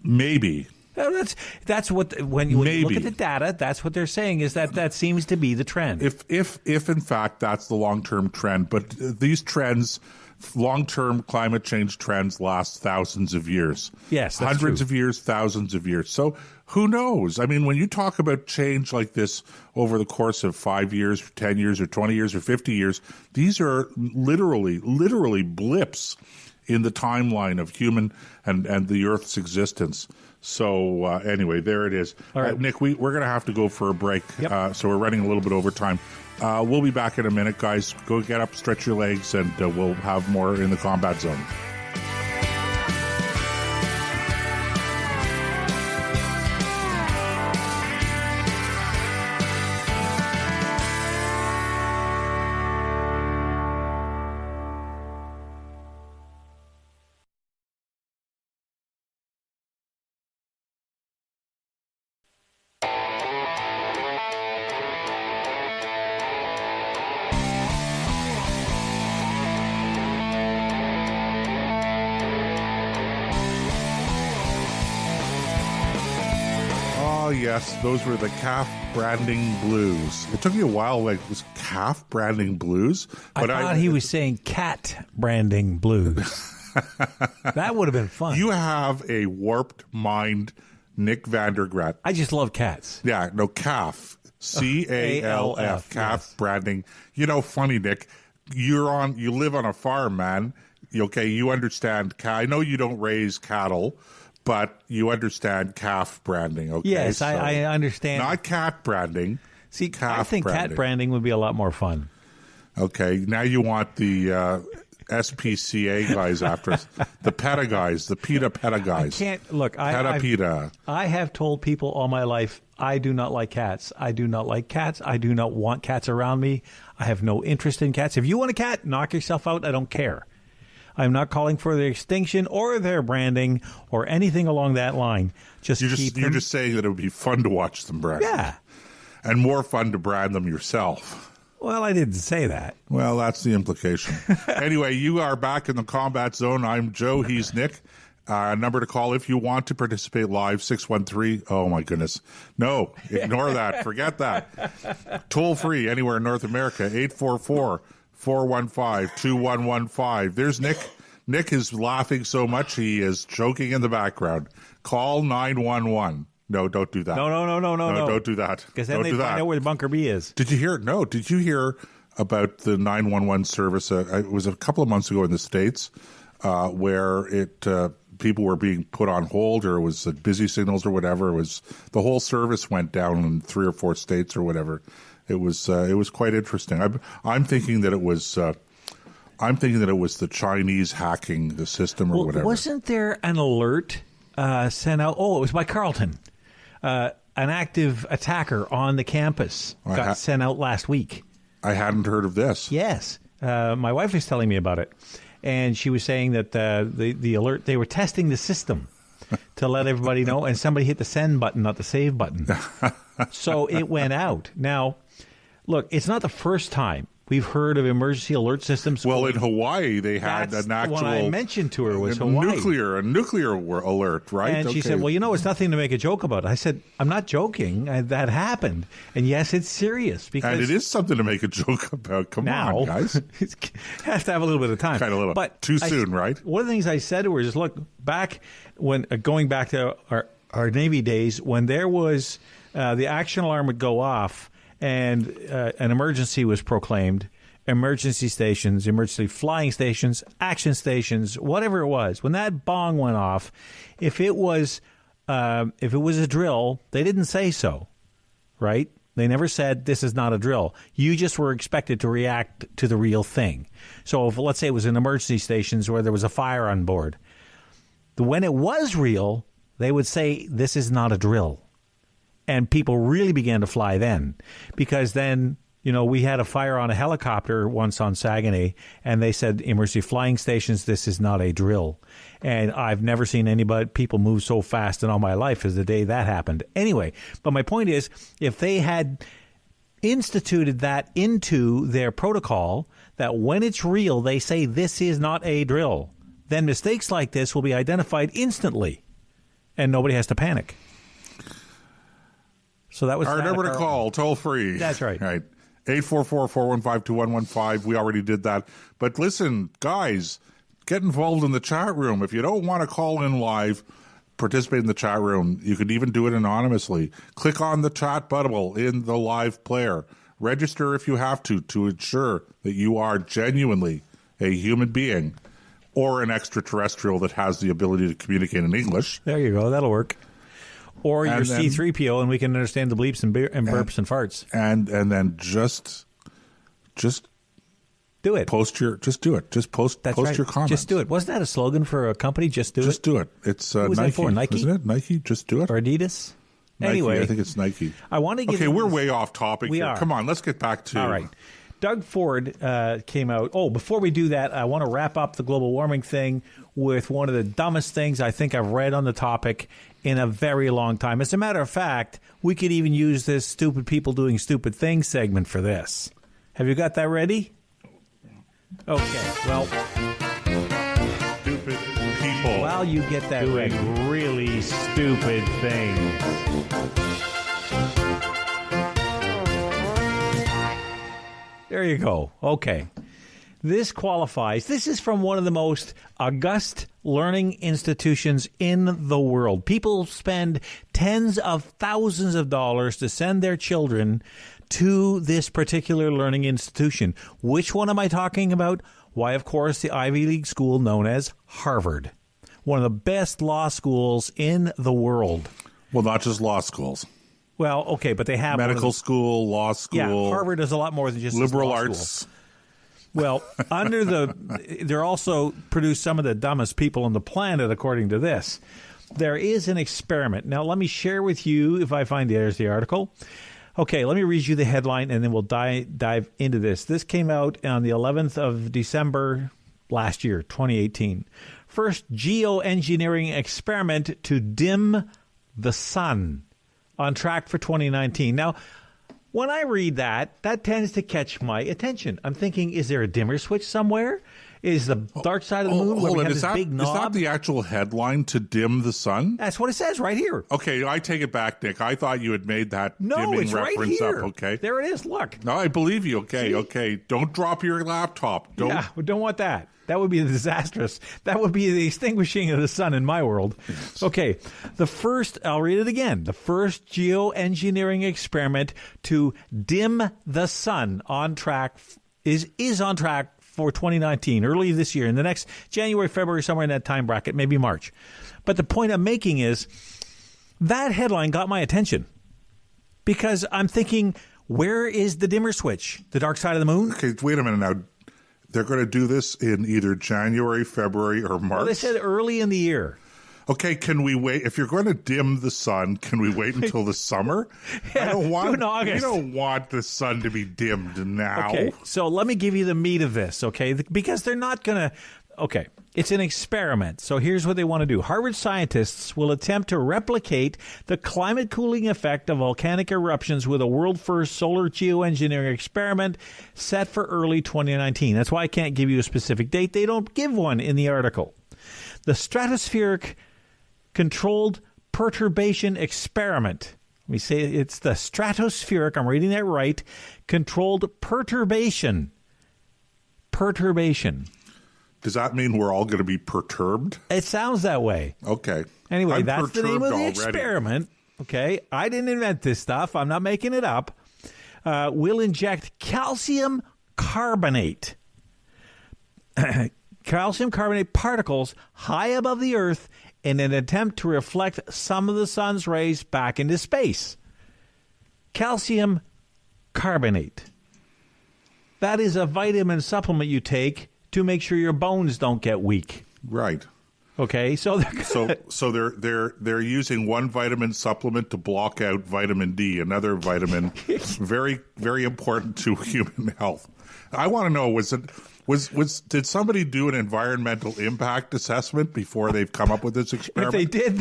Maybe. That's what when you look at the data, that's what they're saying is that seems to be the trend. If in fact that's the long-term trend, but these trends, long-term climate change trends, last thousands of years. Yes, that's hundreds true. of years, thousands of years. So who knows? I mean, when you talk about change like this over the course of 5 years, 10 years, or 20 years, or 50 years, these are literally blips in the timeline of human and the Earth's existence. So anyway, there it is. All right. Nick, we're going to have to go for a break, so we're running a little bit over time. We'll be back in a minute, guys. Go get up, stretch your legs, and we'll have more in the combat zone. Oh, yes, those were the calf branding blues. It took me a while, like, was calf branding blues? But I thought he was saying cat branding blues. That would have been fun. You have a warped mind, Nick Vandergrat. I just love cats. Yeah, no, calf. C-A-L-F, calf yes. branding. You know, funny, Nick, you live on a farm, man. Okay, you understand. I know you don't raise cattle, but you understand calf branding, okay? Yes, so, I understand. Not cat branding. See, calf I think branding. cat branding would be a lot more fun. Okay, now you want the SPCA guys after us. The PETA guys, the PETA guys. I can't, look, PETA. I have told people all my life, I do not like cats. I do not like cats. I do not want cats around me. I have no interest in cats. If you want a cat, knock yourself out. I don't care. I'm not calling for their extinction or their branding or anything along that line. You're just saying that it would be fun to watch them brand. Yeah. And more fun to brand them yourself. Well, I didn't say that. Well, that's the implication. Anyway, you are back in the combat zone. I'm Joe. He's Nick. Number to call if you want to participate live, 613. Oh, my goodness. No, ignore that. Forget that. Toll free anywhere in North America, 844-415-2115. There's Nick. Nick is laughing so much he is choking in the background. Call 911. No, don't do that. No. Don't do that. Because then they find out where the bunker B is. Did you hear? No. Did you hear about the 911 service? It was a couple of months ago in the States where people were being put on hold, or it was busy signals or whatever. It was the whole service went down in 3 or 4 states or whatever. It was quite interesting. I'm thinking that it was. I'm thinking that it was the Chinese hacking the system or whatever. Wasn't there an alert sent out? Oh, it was by Carleton. An active attacker on the campus got sent out last week. I hadn't heard of this. Yes. My wife was telling me about it. And she was saying that the alert, they were testing the system to let everybody know. And somebody hit the send button, not the save button. So it went out. Now, look, it's not the first time we've heard of emergency alert systems. Well, in Hawaii, they had an actual. What I mentioned to her was Hawaii. A nuclear alert, right? And she said, well, it's nothing to make a joke about. I said, I'm not joking. That happened. And yes, it's serious. And it is something to make a joke about. Come on, guys. It has to have a little bit of time. Kind of little. But too soon, right? One of the things I said to her is, look, going back to our Navy days, when there was the action alarm would go off, and an emergency was proclaimed, emergency stations, emergency flying stations, action stations, whatever it was, when that bong went off, if it was a drill, they didn't say so, right? They never said this is not a drill. You just were expected to react to the real thing. So if, let's say it was an emergency stations where there was a fire on board, when it was real, they would say this is not a drill. And people really began to fly then, because then, we had a fire on a helicopter once on Saguenay, and they said, emergency flying stations, this is not a drill. And I've never seen people move so fast in all my life as the day that happened. Anyway, but my point is, if they had instituted that into their protocol, that when it's real, they say this is not a drill, then mistakes like this will be identified instantly, and nobody has to panic. So that was our number to call, toll free. That's right. Right. 844-415-2115. We already did that. But listen, guys, get involved in the chat room. If you don't want to call in live, participate in the chat room. You can even do it anonymously. Click on the chat button in the live player. Register if you have to ensure that you are genuinely a human being or an extraterrestrial that has the ability to communicate in English. There you go. That'll work. Or your C-3PO, and we can understand the bleeps and burps and farts. And then just do it. Just do it. Just post your comments. Just do it. Wasn't that a slogan for a company? Just do it. Just do it. It's Who was Nike. that for? Nike? Isn't it Nike? Just do it. Or Adidas? Nike, Anyway, I think it's Nike. I want to get. Okay, we're way off topic. We here. are. Come on, let's get back to. All right. Doug Ford came out. Oh, before we do that, I want to wrap up the global warming thing with one of the dumbest things I think I've read on the topic in a very long time. As a matter of fact, we could even use this stupid people doing stupid things segment for this. Have you got that ready? Okay, well. Stupid people. While you get that doing ready. really stupid things. There you go. Okay. This qualifies. This is from one of the most august learning institutions in the world. People spend tens of thousands of dollars to send their children to this particular learning institution. Which one am I talking about? Why, of course, the Ivy League school known as Harvard. One of the best law schools in the world. Well, not just law schools. Well, okay, but they have medical school, law school. Yeah, Harvard does a lot more than just liberal law arts. School. Well, they're also produce some of the dumbest people on the planet, according to this. There is an experiment. Now, let me share with you, if I find there's the article. Okay, let me read you the headline, and then we'll dive into this. This came out on the 11th of December last year, 2018. First geoengineering experiment to dim the sun, on track for 2019. Now, when I read that tends to catch my attention. I'm thinking, is there a dimmer switch somewhere? Is the dark side of the moon where we have this big knob? Is that the actual headline, to dim the sun? That's what it says right here. Okay, I take it back, Nick. I thought you had made that dimming it's right reference here. up. Okay, there it is. Look. No, I believe you. Okay, See? Okay. Don't drop your laptop. Don't. Yeah, we don't want that. That would be disastrous. That would be the extinguishing of the sun in my world. Yes. Okay, I'll read it again. The first geoengineering experiment to dim the sun is on track for 2019, early this year, in the next January, February, somewhere in that time bracket, maybe March. But the point I'm making is that headline got my attention because I'm thinking, where is the dimmer switch? The dark side of the moon? Okay, wait a minute now. They're going to do this in either January, February, or March? Well, they said early in the year. Okay, can we wait? If you're going to dim the sun, can we wait until the summer? Yeah, in August. You don't want the sun to be dimmed now. Okay, so let me give you the meat of this, okay? Because they're not going to... Okay, it's an experiment. So here's what they want to do. Harvard scientists will attempt to replicate the climate cooling effect of volcanic eruptions with a world-first solar geoengineering experiment set for early 2019. That's why I can't give you a specific date. They don't give one in the article. The stratospheric controlled perturbation experiment. Let me say it's the stratospheric, I'm reading that right, controlled perturbation. Perturbation. Does that mean we're all going to be perturbed? It sounds that way. Okay. Anyway, I'm that's the name of the already. experiment. Okay. I didn't invent this stuff. I'm not making it up. We'll inject calcium carbonate. Calcium carbonate particles high above the Earth in an attempt to reflect some of the sun's rays back into space. Calcium carbonate. That is a vitamin supplement you take to make sure your bones don't get weak. Right. Okay, so they're using one vitamin supplement to block out vitamin D, another vitamin very, very important to human health. I want to know, did somebody do an environmental impact assessment before they've come up with this experiment? If they did,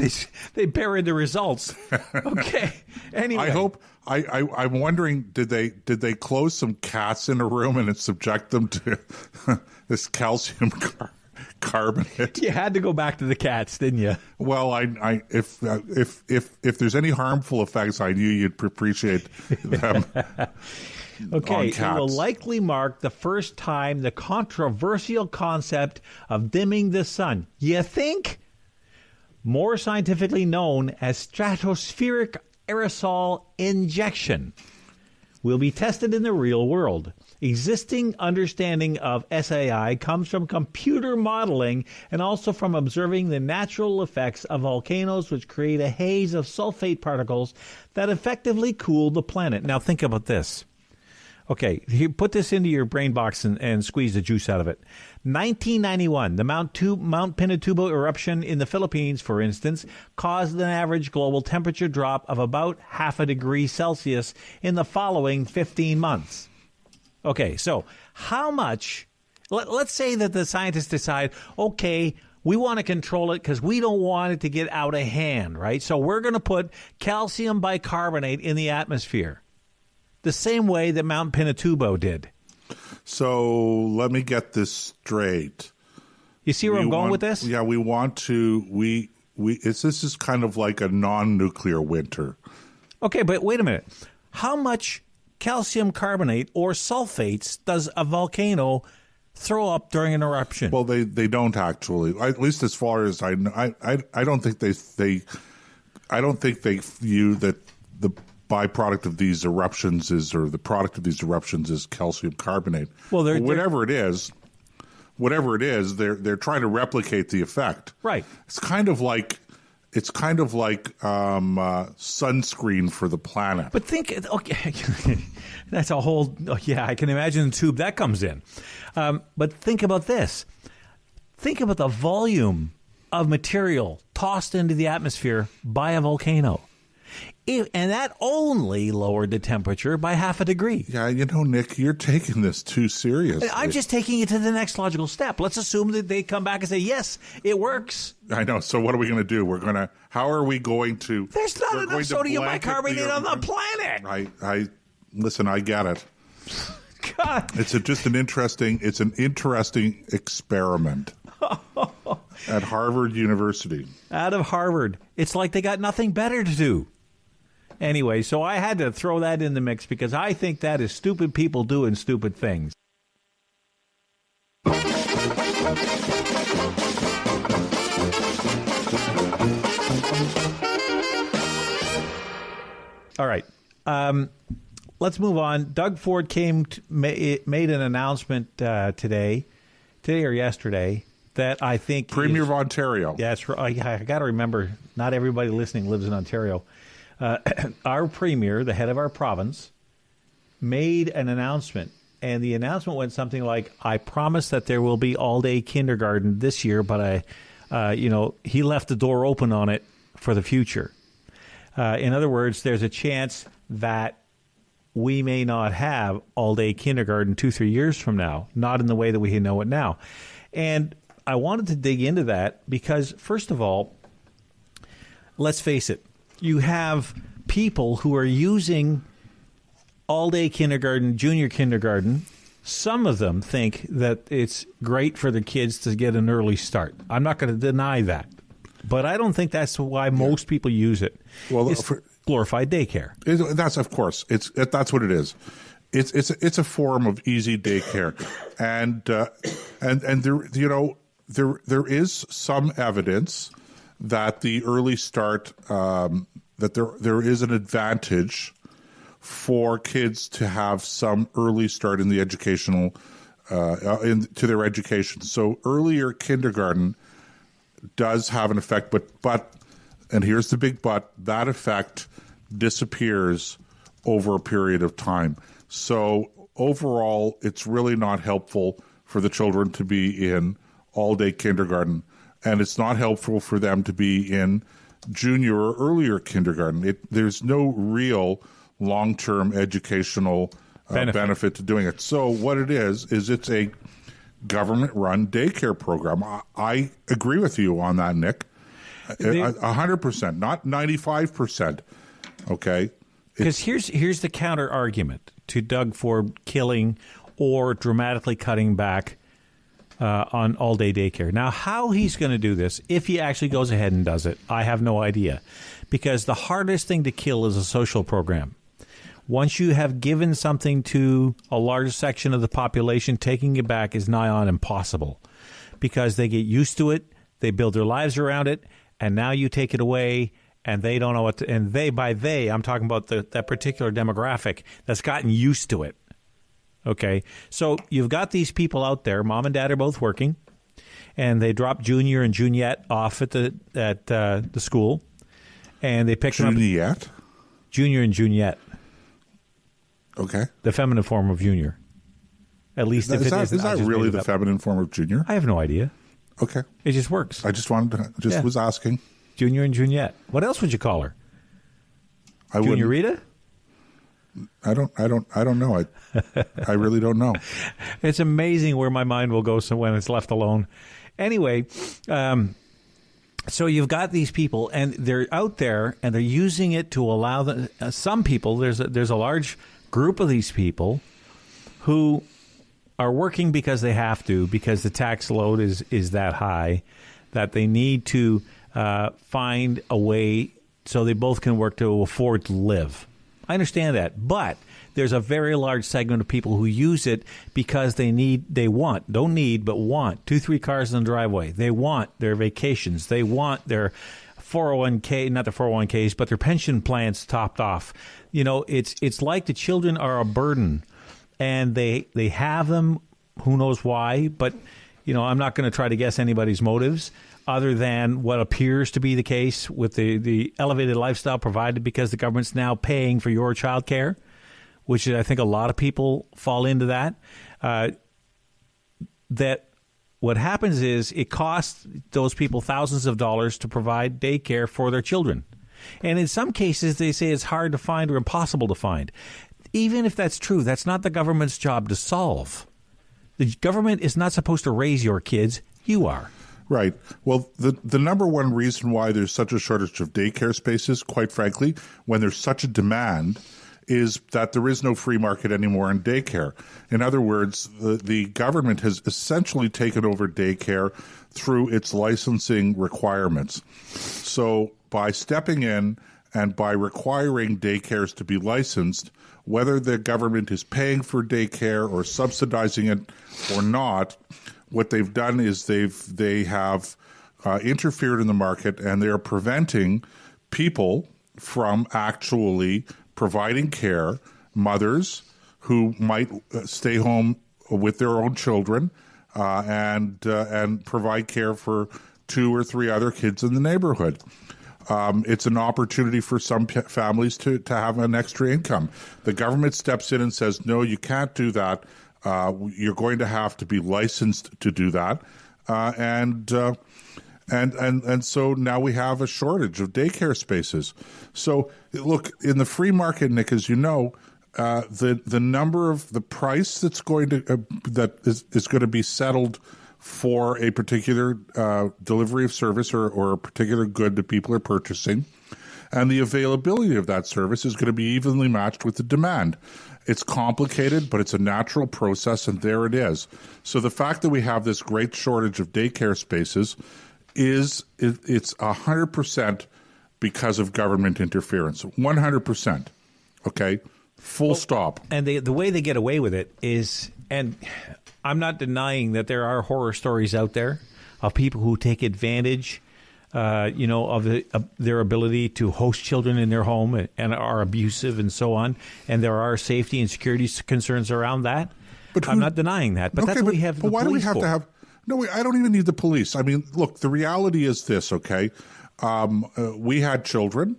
they buried the results. Okay. Anyway, I hope. I'm wondering, did they close some cats in a room and subject them to this calcium carbonate. You had to go back to the cats, didn't you? Well, if there's any harmful effects, I knew you'd appreciate them. Okay, it will likely mark the first time the controversial concept of dimming the sun, you think? More scientifically known as stratospheric aerosol injection, will be tested in the real world. Existing understanding of SAI comes from computer modeling and also from observing the natural effects of volcanoes, which create a haze of sulfate particles that effectively cool the planet. Now think about this. Okay, you put this into your brain box and squeeze the juice out of it. 1991, the Mount Pinatubo eruption in the Philippines, for instance, caused an average global temperature drop of about 0.5 degrees Celsius in the following 15 months. Okay, so how much, let's say that the scientists decide, okay, we want to control it because we don't want it to get out of hand, right? So we're going to put calcium bicarbonate in the atmosphere, the same way that Mount Pinatubo did. So let me get this straight. You see where I'm going with this? Yeah, we want to, this is kind of like a non-nuclear winter. Okay, but wait a minute. How much calcium carbonate or sulfates does a volcano throw up during an eruption? Well, they don't actually. At least as far as I know, I don't think they view that the byproduct of these eruptions is, or the product of these eruptions is calcium carbonate. Well, whatever it is, they're trying to replicate the effect. Right. It's kind of like sunscreen for the planet. But think, okay, that's a whole. Yeah, I can imagine the tube that comes in. But think about this. Think about the volume of material tossed into the atmosphere by a volcano. And that only lowered the temperature by 0.5 degree. Yeah, Nick, you're taking this too seriously. I'm just taking it to the next logical step. Let's assume that they come back and say, yes, it works. I know. So what are we going to do? How are we going to... There's not enough sodium bicarbonate on the planet. Listen, I get it. God. It's an interesting experiment at Harvard University. Out of Harvard. It's like they got nothing better to do. Anyway, so I had to throw that in the mix because I think that is stupid people doing stupid things. All right. Let's move on. Doug Ford made an announcement today or yesterday, that I think Premier of Ontario. Yeah, that's right. I got to remember, not everybody listening lives in Ontario. Our premier, the head of our province, made an announcement, and the announcement went something like, "I promise that there will be all-day kindergarten this year, but he left the door open on it for the future." In other words, there's a chance that we may not have all-day kindergarten 2-3 years from now, not in the way that we know it now. And I wanted to dig into that because, first of all, let's face it, you have people who are using all-day kindergarten, junior kindergarten. Some of them think that it's great for the kids to get an early start. I'm not going to deny that. But I don't think that's why most people use it. Well, it's glorified daycare. That's, of course, that's what it is. It's a form of easy daycare, and there is some evidence that the early start, that there is an advantage for kids to have some early start in the educational, to their education. So earlier kindergarten does have an effect, but, and here's the big but, that effect disappears over a period of time. So overall, it's really not helpful for the children to be in all-day kindergarten, and it's not helpful for them to be in junior or earlier kindergarten. There's no real long-term educational benefit to doing it. So what it is it's a government-run daycare program. I agree with you on that, Nick. 100%, not 95%. Okay? Because here's the counter-argument to Doug Ford killing or dramatically cutting back on all-day daycare. Now, how he's going to do this, if he actually goes ahead and does it, I have no idea. Because the hardest thing to kill is a social program. Once you have given something to a large section of the population, taking it back is nigh on impossible. Because they get used to it, they build their lives around it, and now you take it away, and they don't know what to, and I'm talking about that particular demographic that's gotten used to it. Okay, so you've got these people out there, mom and dad are both working, and they drop Junior and Juniette off at the school, and they pick them up. Juniette? Junior and Juniette. Okay. The feminine form of Junior. At least if it isn't. Is that really the feminine form of Junior? I have no idea. Okay. It just works. I just was asking. Junior and Juniette. What else would you call her? Junior Rita? I don't know. I really don't know. It's amazing where my mind will go when it's left alone. Anyway, so you've got these people, and they're out there, and they're using it to allow some people. There's a large group of these people who are working because they have to, because the tax load is that high that they need to find a way so they both can work to afford to live. I understand that, but there's a very large segment of people who use it because don't need, but want 2-3 cars in the driveway. They want their vacations. They want their 401k, not their 401ks, but their pension plans topped off. You know, it's like the children are a burden, and they have them. Who knows why? But you know, I'm not going to try to guess anybody's motives, other than what appears to be the case with the elevated lifestyle provided because the government's now paying for your child care, which I think a lot of people fall into that. That what happens is it costs those people thousands of dollars to provide daycare for their children. And in some cases, they say it's hard to find or impossible to find. Even if that's true, that's not the government's job to solve. The government is not supposed to raise your kids. You are. Right. Well, the number one reason why there's such a shortage of daycare spaces, quite frankly, when there's such a demand, is that there is no free market anymore in daycare. In other words, the government has essentially taken over daycare through its licensing requirements. So by stepping in and by requiring daycares to be licensed, whether the government is paying for daycare or subsidizing it or not, what they've done is they have interfered in the market, and they're preventing people from actually providing care, mothers who might stay home with their own children and provide care for 2 or 3 other kids in the neighborhood. It's an opportunity for some families to have an extra income. The government steps in and says, no, you can't do that. You're going to have to be licensed to do that. And so now we have a shortage of daycare spaces. So look, in the free market, Nick, as you know, the number of the price that's going to that is going to be settled for a particular delivery of service or a particular good that people are purchasing, and the availability of that service is going to be evenly matched with the demand. It's complicated, but it's a natural process, and there it is. So the fact that we have this great shortage of daycare spaces it's 100% because of government interference. 100%. Okay? Full stop. And the way they get away with it is, and I'm not denying that there are horror stories out there of people who take advantage, of their ability to host children in their home and are abusive and so on. And there are safety and security concerns around that. But I'm not denying that. But that's what we have the police for. But why do we have to have... No, I don't even need the police. I mean, look, the reality is this, okay? We had children,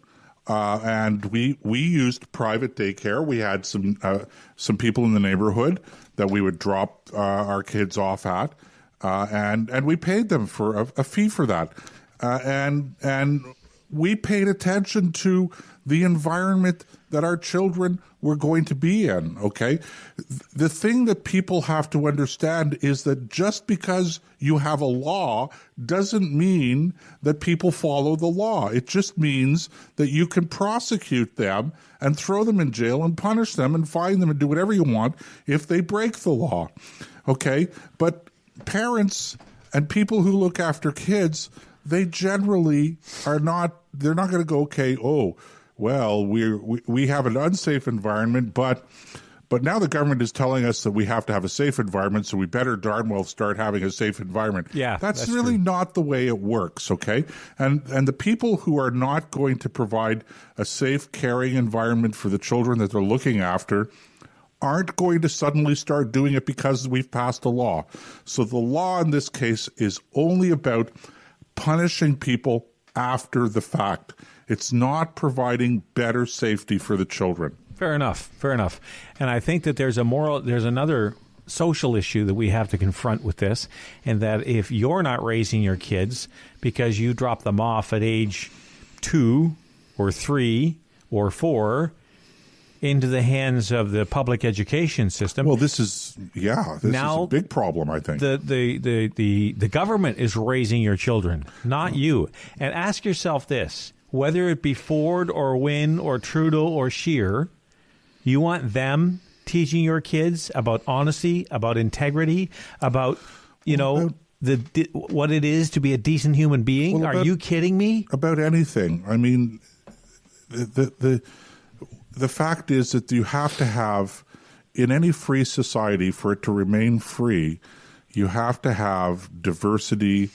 and we used private daycare. We had some people in the neighborhood that we would drop our kids off at, and we paid them for a fee for that. And we paid attention to the environment that our children were going to be in, okay? The thing that people have to understand is that just because you have a law doesn't mean that people follow the law. It just means that you can prosecute them and throw them in jail and punish them and fine them and do whatever you want if they break the law, okay? But parents and people who look after kids, they generally are not. They're not going to go, okay, oh, well, we have an unsafe environment, but now the government is telling us that we have to have a safe environment, so we better darn well start having a safe environment. Yeah, that's really true. not the way it works, okay? And the people who are not going to provide a safe, caring environment for the children that they're looking after aren't going to suddenly start doing it because we've passed a law. So the law in this case is only about punishing people after the fact. It's not providing better safety for the children. Fair enough. And I think that there's another social issue that we have to confront with this, and that if you're not raising your kids because you drop them off at age 2 or 3 or 4 into the hands of the public education system. Well, this is a big problem, I think. The government is raising your children, not you. And ask yourself this, whether it be Ford or Wynne or Trudeau or Scheer, you want them teaching your kids about honesty, about integrity, about, what it is to be a decent human being? Are you kidding me? About anything. I mean, the fact is that you have to have, in any free society, for it to remain free, you have to have diversity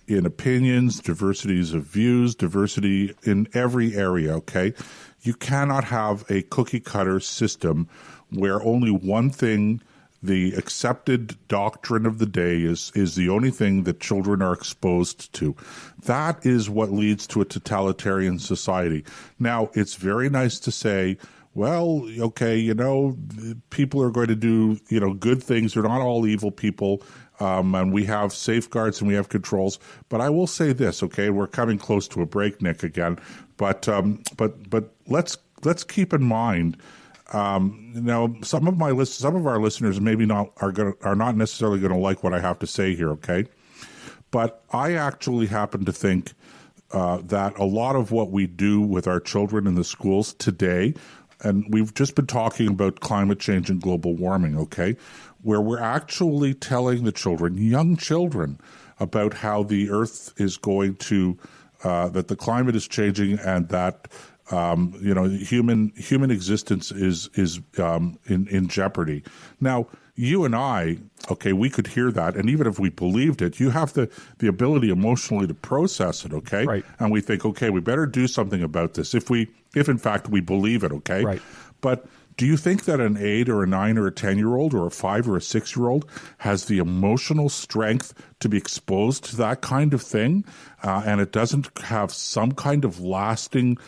in opinions, diversities of views, diversity in every area, okay? You cannot have a cookie-cutter system where only one thing, the accepted doctrine of the day, is the only thing that children are exposed to. That is what leads to a totalitarian society. Now, it's very nice to say, well, okay, people are going to do, good things. They're not all evil people. And we have safeguards and we have controls. But I will say this, okay? We're coming close to a break, Nick, again. But let's keep in mind, some of our listeners maybe are not necessarily going to like what I have to say here, okay? But I actually happen to think that a lot of what we do with our children in the schools today, and we've just been talking about climate change and global warming, okay, where we're actually telling the children, young children, about how the earth is going to, that the climate is changing and that, human existence is in jeopardy. Now, you and I, okay, we could hear that, and even if we believed it, you have the ability emotionally to process it, okay? Right. And we think, okay, we better do something about this if in fact we believe it, okay? Right. But do you think that an 8 or a 9 or a 10-year-old or a 5 or a 6-year-old has the emotional strength to be exposed to that kind of thing, and it doesn't have some kind of lasting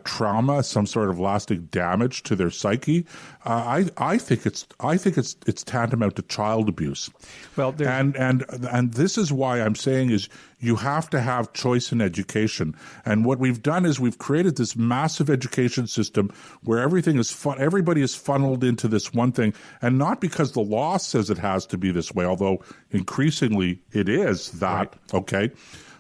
trauma, some sort of lasting damage to their psyche? I think it's tantamount to child abuse. Well, and this is why I'm saying is you have to have choice in education. And what we've done is we've created this massive education system where everything is everybody is funneled into this one thing, and not because the law says it has to be this way, although increasingly it is that, right. Okay,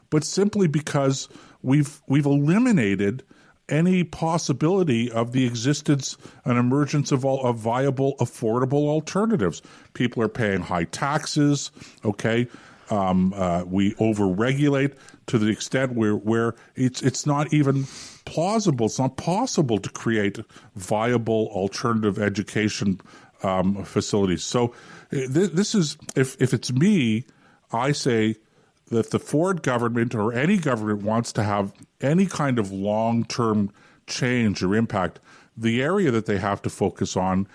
but simply because we've eliminated any possibility of the existence and emergence of viable, affordable alternatives. People are paying high taxes, okay? We overregulate to the extent where it's not even plausible. It's not possible to create viable alternative education facilities. So this is, if it's me, I say that the Ford government or any government wants to have any kind of long-term change or impact, the area that they have to focus on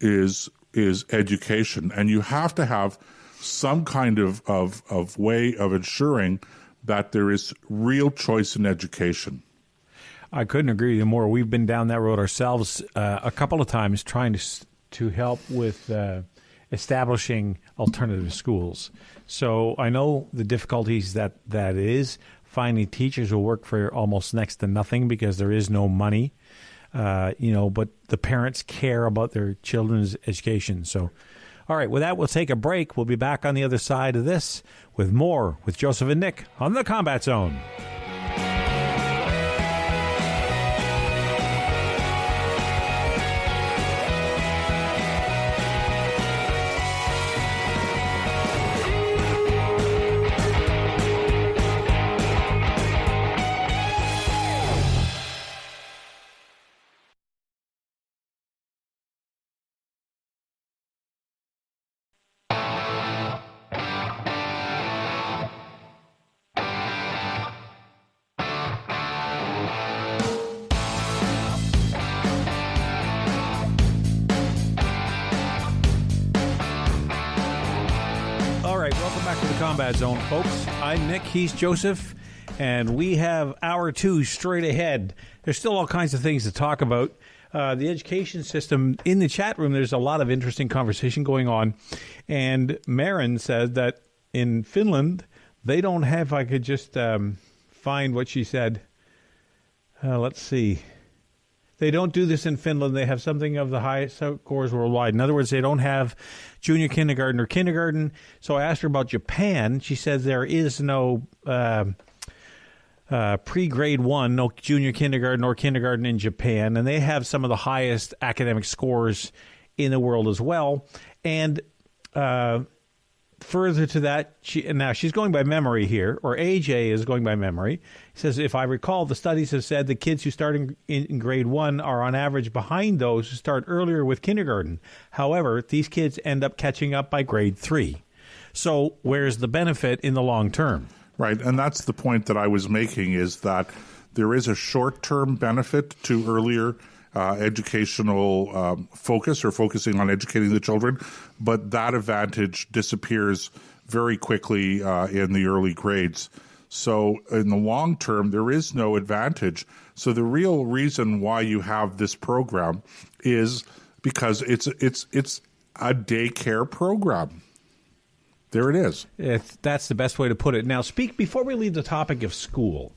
is education. And you have to have some kind of way of ensuring that there is real choice in education. I couldn't agree with you more. We've been down that road ourselves a couple of times trying to help with establishing alternative schools. So I know the difficulties that is. Finding teachers will work for almost next to nothing because there is no money, but the parents care about their children's education. So, all right, with that, we'll take a break. We'll be back on the other side of this with more with Joseph and Nick on the Combat Zone. Back to the Combat Zone, folks. I'm Nick, he's Joseph, and we have hour 2 straight ahead. There's still all kinds of things to talk about. The education system, in the chat room, there's a lot of interesting conversation going on. And Marin said that in Finland, they don't have, if I could just find what she said. Let's see. They don't do this in Finland. They have something of the highest scores worldwide. In other words, they don't have junior kindergarten or kindergarten. So I asked her about Japan. She says there is no pre-grade 1, no junior kindergarten or kindergarten in Japan. And they have some of the highest academic scores in the world as well. And further to that, now she's going by memory here, or AJ is going by memory. He says, if I recall, the studies have said the kids who start in grade 1 are on average behind those who start earlier with kindergarten. However, these kids end up catching up by grade 3. So where's the benefit in the long term? Right, and that's the point that I was making, is that there is a short-term benefit to earlier educational focus, or focusing on educating the children, but that advantage disappears very quickly in the early grades. So in the long term, there is no advantage. So the real reason why you have this program is because it's a daycare program. There it is. That's the best way to put it. Now, before we leave the topic of school,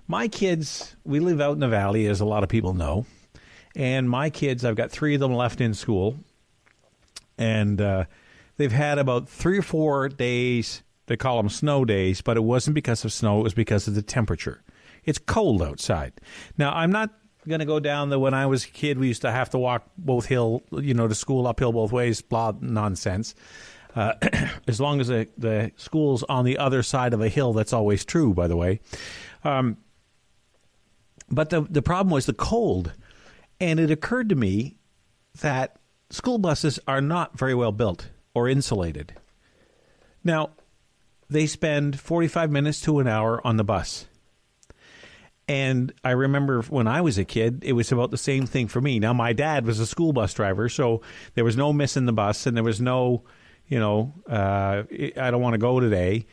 my kids, we live out in the valley, as a lot of people know. And my kids, I've got 3 of them left in school, and they've had about 3 or 4 days, they call them snow days, but it wasn't because of snow, it was because of the temperature. It's cold outside. Now, I'm not going to go down when I was a kid, we used to have to walk both to school uphill both ways, blah, nonsense. As long as the school's on the other side of a hill, that's always true, by the way. But the problem was the cold. And it occurred to me that school buses are not very well built or insulated. Now, they spend 45 minutes to an hour on the bus. And I remember when I was a kid, it was about the same thing for me. Now, my dad was a school bus driver, so there was no missing the bus, and there was no, I don't want to go today.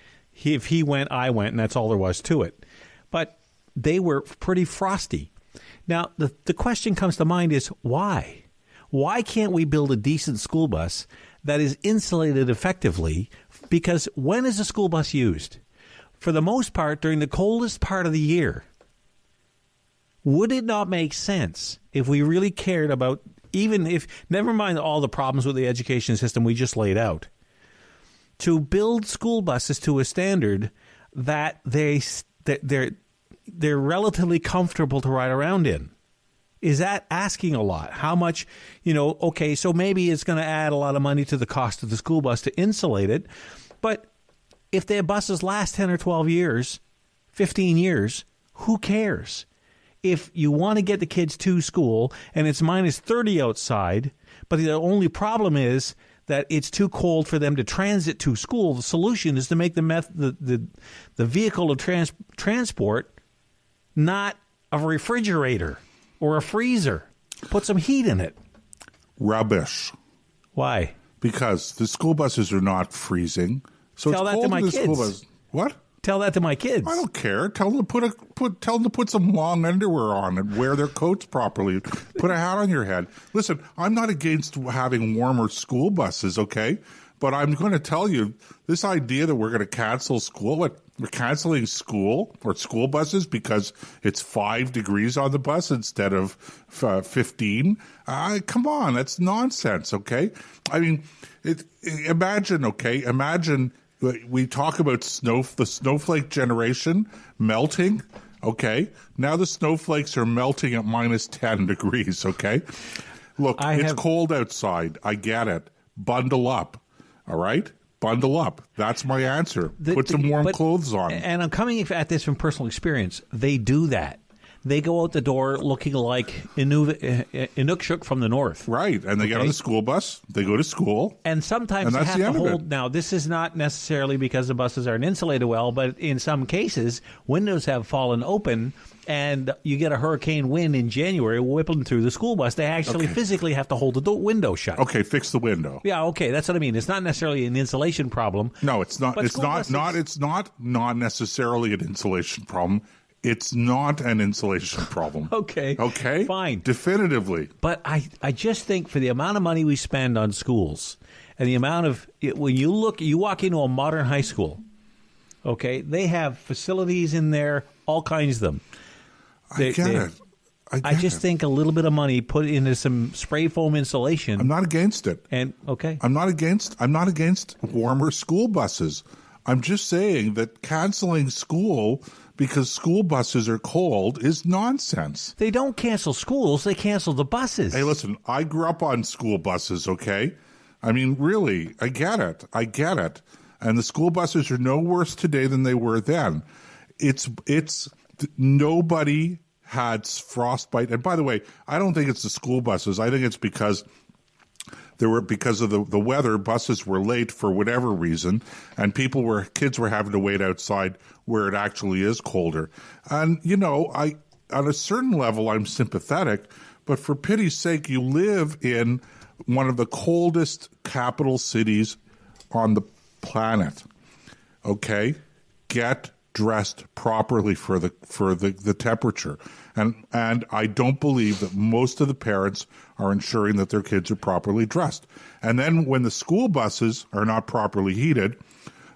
If he went, I went, and that's all there was to it. But they were pretty frosty. Now, the question comes to mind is why? Why can't we build a decent school bus that is insulated effectively? Because when is a school bus used? For the most part, during the coldest part of the year. Would it not make sense if we really cared about, never mind all the problems with the education system we just laid out, to build school buses to a standard that they're relatively comfortable to ride around in? Is that asking a lot? How much, okay, so maybe it's going to add a lot of money to the cost of the school bus to insulate it. But if their buses last 10 or 12 years, 15 years, who cares? If you want to get the kids to school and it's minus 30 outside, but the only problem is that it's too cold for them to transit to school, the solution is to make the vehicle of transport not a refrigerator or a freezer. Put some heat in it. Rubbish. Why? Because the school buses are not freezing. So Tell it's that cold to my in the kids. school bus. What? Tell that to my kids. I don't care. Tell them to put some long underwear on and wear their coats properly. Put a hat on your head. Listen, I'm not against having warmer school buses, okay? But I'm going to tell you, this idea that we're going to cancel school, we're canceling school or school buses because it's 5 degrees on the bus instead of 15. Come on, that's nonsense, okay? I mean, imagine we talk about the snowflake generation melting, okay? Now the snowflakes are melting at minus 10 degrees, okay? Look, it's cold outside. I get it. Bundle up. All right? Bundle up. That's my answer. Put some warm clothes on. And I'm coming at this from personal experience. They do that. they go out the door looking like Inukshuk from the north. Right, and they get on the school bus, they go to school. And sometimes and they that's have the to end of hold. it. Now, this is not necessarily because the buses aren't insulated well, but in some cases, windows have fallen open, and you get a hurricane wind in January whipping through the school bus. They actually physically have to hold the window shut. Okay, fix the window. Yeah, okay, that's what I mean. It's not necessarily an insulation problem. No, it's not. But It's not necessarily an insulation problem. It's not an insulation problem. Okay. Okay? Fine. Definitively. But I just think for the amount of money we spend on schools and the amount of when you walk into a modern high school, okay, they have facilities in there, all kinds of them. I get it. I just think a little bit of money put into some spray foam insulation. I'm not against it. And okay. I'm not against warmer school buses. I'm just saying that canceling school because school buses are cold is nonsense. They don't cancel schools, they cancel the buses. Hey, listen, I grew up on school buses, okay? I mean, really, I get it. And the school buses are no worse today than they were then. It's nobody had frostbite. And by the way, I don't think it's the school buses. I think it's because because of the weather, buses were late for whatever reason, and kids were having to wait outside where it actually is colder. And on a certain level, I'm sympathetic, but for pity's sake, you live in one of the coldest capital cities on the planet. Okay, get dressed properly for the temperature. And I don't believe that most of the parents are ensuring that their kids are properly dressed. And then when the school buses are not properly heated,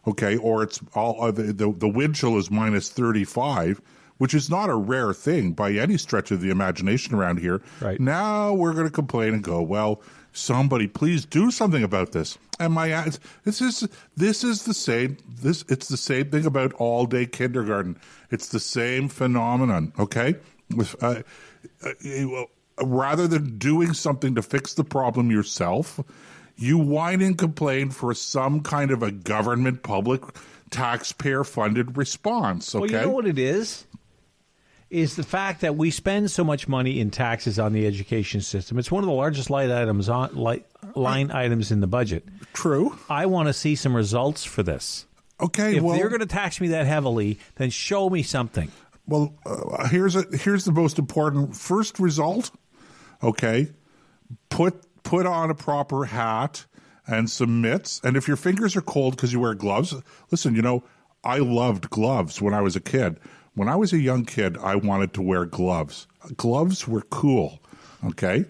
okay, or it's all the wind chill is minus 35, which is not a rare thing by any stretch of the imagination around here. Right. Now we're going to complain and go, well, somebody please do something about this. And this is the same. It's the same thing about all day kindergarten. It's the same phenomenon. Okay, rather than doing something to fix the problem yourself, you whine and complain for some kind of a government, public, taxpayer-funded response. Okay, well, you know what it is the fact that we spend so much money in taxes on the education system. It's one of the largest line items in the budget. True. I want to see some results for this. Okay, if you're going to tax me that heavily, then show me something. Well, here's the most important first result. Okay, put on a proper hat and some mitts, and if your fingers are cold because you wear gloves, listen. I loved gloves when I was a kid. When I was a young kid, I wanted to wear gloves. Gloves were cool, okay?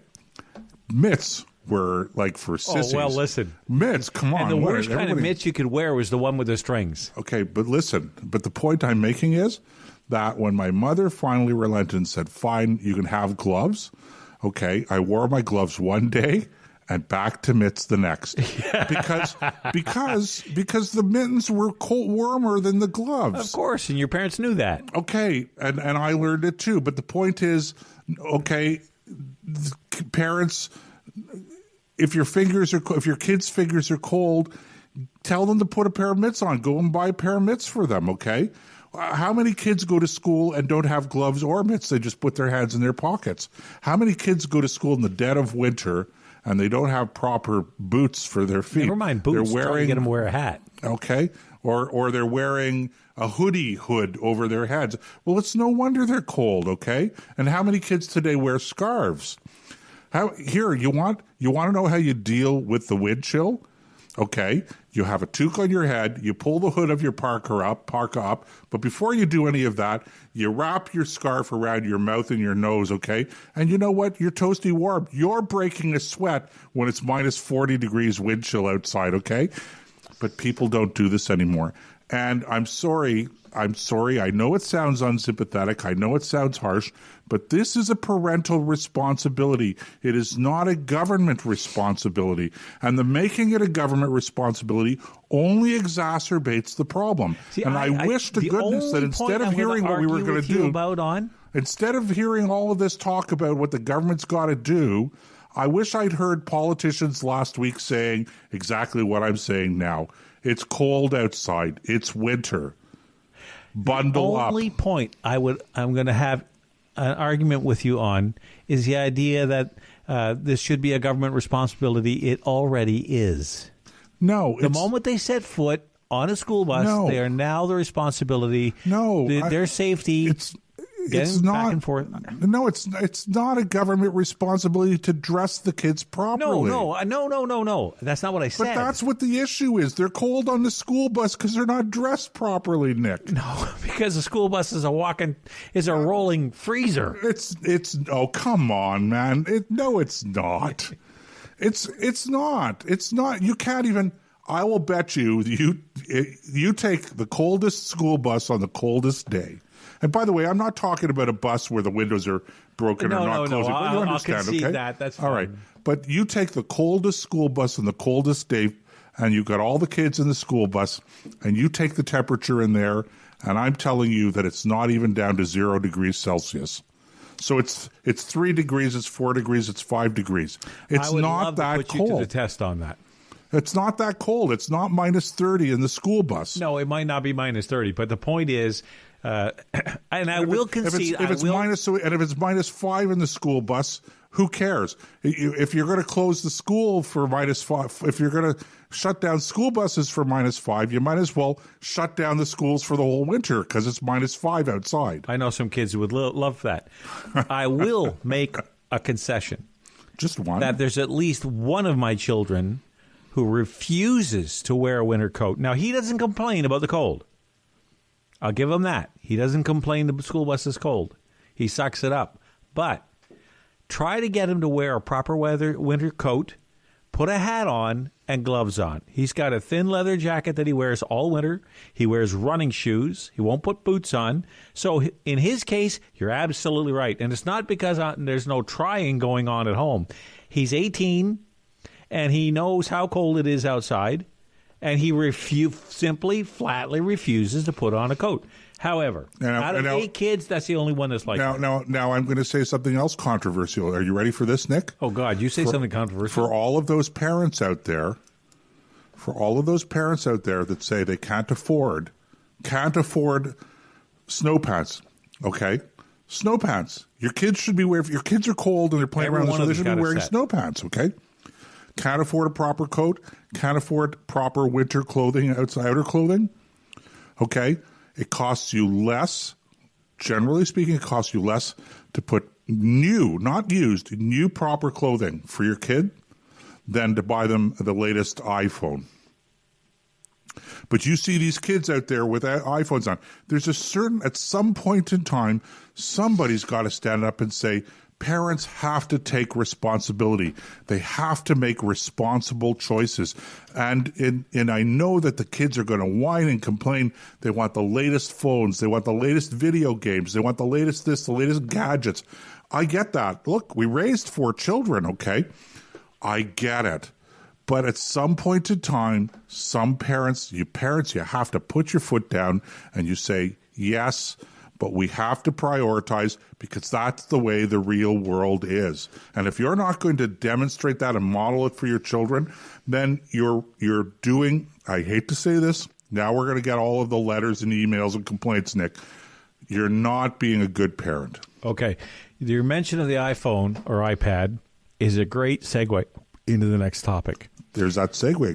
Mitts were like for sissies. Oh, well, listen. Mitts, come on. And the worst kind of mitts you could wear was the one with the strings. Okay, but listen. But the point I'm making is that when my mother finally relented and said, fine, you can have gloves, okay, I wore my gloves one day and back to mitts the next. Because the mittens were warmer than the gloves. Of course, and your parents knew that. Okay, and I learned it too. But the point is, okay, parents, if your kids' fingers are cold, tell them to put a pair of mitts on. Go and buy a pair of mitts for them, okay? How many kids go to school and don't have gloves or mitts? They just put their hands in their pockets. How many kids go to school in the dead of winter and they don't have proper boots for their feet? Never mind boots. They're wearing, get them to wear a hat. Okay. Or they're wearing a hood over their heads. Well, it's no wonder they're cold, okay? And how many kids today wear scarves? You want to know how you deal with the wind chill? Okay, you have a toque on your head, you pull the hood of your parka up, but before you do any of that, you wrap your scarf around your mouth and your nose, okay? And you know what? You're toasty warm. You're breaking a sweat when it's minus 40 degrees wind chill outside, okay? But people don't do this anymore. And I'm sorry. I know it sounds unsympathetic. I know it sounds harsh, but this is a parental responsibility. It is not a government responsibility. And the making it a government responsibility only exacerbates the problem. See, and I wish to goodness that instead of hearing what we were going to do, instead of hearing all of this talk about what the government's got to do, I wish I'd heard politicians last week saying exactly what I'm saying now. It's cold outside. It's winter. Bundle up. The only point I'm going to have an argument with you on is the idea that this should be a government responsibility. It already is. No. The moment they set foot on a school bus, they are now the responsibility. No. Their safety. It's not back and forth. No, it's not a government responsibility to dress the kids properly. No. That's not what I said. But that's what the issue is. They're cold on the school bus because they're not dressed properly, Nick. No, because the school bus is a rolling freezer. It's oh, come on, man. It's not. It's not. It's not. You can't even. I will bet you take the coldest school bus on the coldest day. And by the way, I'm not talking about a bus where the windows are broken or not closing. No, you understand, I'll concede okay? that. That's fine. All right. But you take the coldest school bus on the coldest day, and you've got all the kids in the school bus, and you take the temperature in there, and I'm telling you that it's not even down to 0 degrees Celsius. So it's 3 degrees, it's 4 degrees, it's 5 degrees. It's not that cold. I would love to put you to the test on that. It's not that cold. It's not minus 30 in the school bus. No, it might not be minus 30, but the point is, and I will concede. If it's minus 5 in the school bus, who cares? If you're going to close the school for minus 5, if you're going to shut down school buses for minus 5, you might as well shut down the schools for the whole winter because it's minus 5 outside. I know some kids who would love that. I will make a concession. Just one? That there's at least one of my children who refuses to wear a winter coat. Now, he doesn't complain about the cold. I'll give him that. He doesn't complain the school bus is cold. He sucks it up. But try to get him to wear a proper winter coat, put a hat on, and gloves on. He's got a thin leather jacket that he wears all winter. He wears running shoes. He won't put boots on. So in his case, you're absolutely right. And it's not because there's no trying going on at home. He's 18, and he knows how cold it is outside. And he simply, flatly refuses to put on a coat. However, out of 8 kids, that's the only one that's like that. Now, I'm going to say something else controversial. Are you ready for this, Nick? Oh, God, you say something controversial. For all of those parents out there, that say they can't afford snow pants, okay? Snow pants. Your kids should be wearing, if your kids are cold and they're playing around, so they should be wearing snow pants, okay? Can't afford a proper coat, can't afford proper winter clothing, outer clothing, okay? It costs you less, generally speaking, it costs you less to put new, not used, new proper clothing for your kid than to buy them the latest iPhone. But you see these kids out there with iPhones on. There's at some point in time, somebody's got to stand up and say, parents have to take responsibility. They have to make responsible choices. And I know that the kids are going to whine and complain. They want the latest phones. They want the latest video games. They want the latest this, the latest gadgets. I get that. Look, we raised 4 children, okay? I get it. But at some point in time, some parents, you have to put your foot down and you say, yes, but we have to prioritize because that's the way the real world is. And if you're not going to demonstrate that and model it for your children, then you're doing, I hate to say this, now we're going to get all of the letters and emails and complaints, Nick. You're not being a good parent. Okay. Your mention of the iPhone or iPad is a great segue into the next topic. There's that segue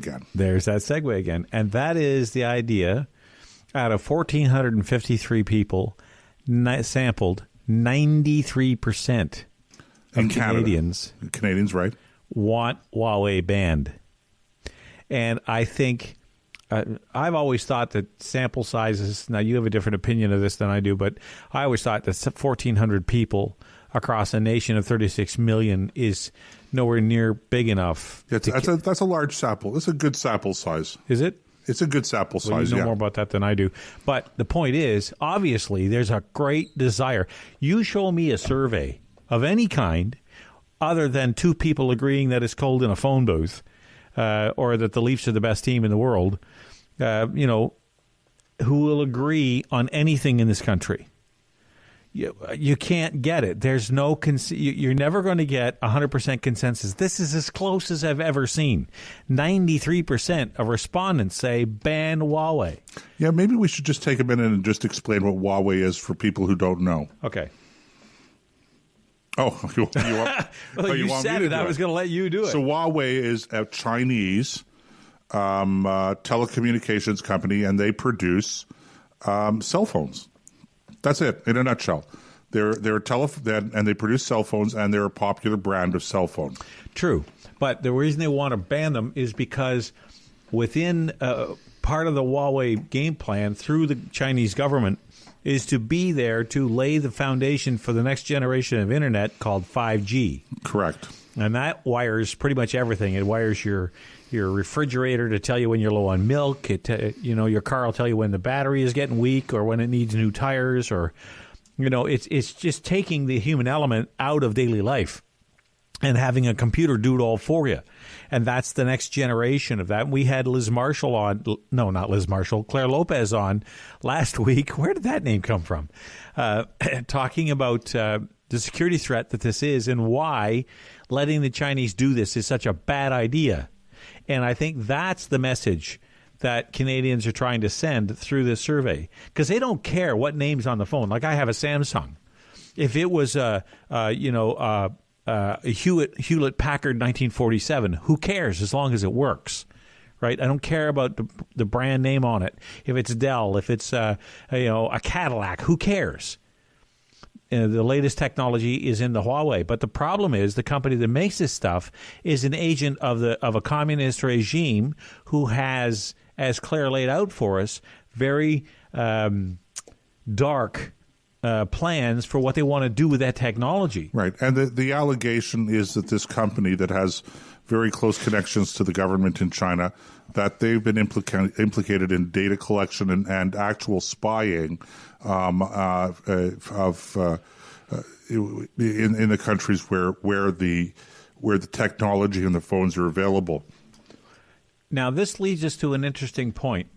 again. And that is the idea out of 1,453 people sampled, 93% of Canadians, right, want Huawei banned. And I think I've always thought that sample sizes, now you have a different opinion of this than I do, but I always thought that 1,400 people across a nation of 36 million is nowhere near big enough. That's a large sample. It's a good sample size. Is it? It's a good sample size, well, you know more about that than I do. But the point is, obviously, there's a great desire. You show me a survey of any kind other than 2 people agreeing that it's cold in a phone booth or that the Leafs are the best team in the world, who will agree on anything in this country. You can't get it. There's no you're never going to get 100% consensus. This is as close as I've ever seen. 93% of respondents say ban Huawei. Yeah, maybe we should just take a minute and just explain what Huawei is for people who don't know. Okay. Oh, you want, well, you want me said to it. do I was going to let you do it. So Huawei is a Chinese telecommunications company, and they produce cell phones. That's it, in a nutshell. They're and they produce cell phones, and they're a popular brand of cell phone. True. But the reason they want to ban them is because within part of the Huawei game plan through the Chinese government is to be there to lay the foundation for the next generation of internet called 5G. Correct. And that wires pretty much everything. It wires your refrigerator to tell you when you're low on milk. Your car will tell you when the battery is getting weak or when it needs new tires, or it's just taking the human element out of daily life and having a computer do it all for you. And that's the next generation of that. We had Liz Marshall on. No, not Liz Marshall. Claire Lopez on last week. Where did that name come from? Talking about the security threat that this is and why letting the Chinese do this is such a bad idea. And I think that's the message that Canadians are trying to send through this survey, because they don't care what name's on the phone. Like, I have a Samsung. If it was a Hewlett Packard 1947, who cares as long as it works, right? I don't care about the brand name on it. If it's Dell, if it's a Cadillac, who cares? The latest technology is in the Huawei, but the problem is the company that makes this stuff is an agent of a communist regime who has, as Claire laid out for us, very dark plans for what they want to do with that technology. Right. And the allegation is that this company that has very close connections to the government in China, that they've been implicated in data collection and actual spying in the countries where the technology and the phones are available. Now, this leads us to an interesting point.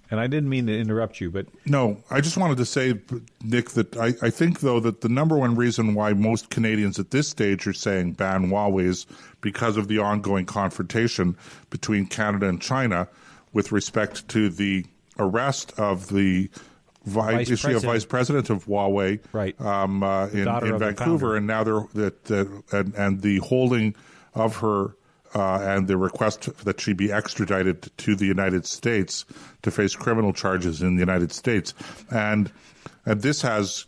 And I didn't mean to interrupt you, but... No, I just wanted to say, Nick, that I think, though, that the number one reason why most Canadians at this stage are saying ban Huawei is because of the ongoing confrontation between Canada and China with respect to the arrest of the vice president of Huawei, right. In Vancouver, and now and the holding of her and the request that she be extradited to the United States to face criminal charges in the United States, and this has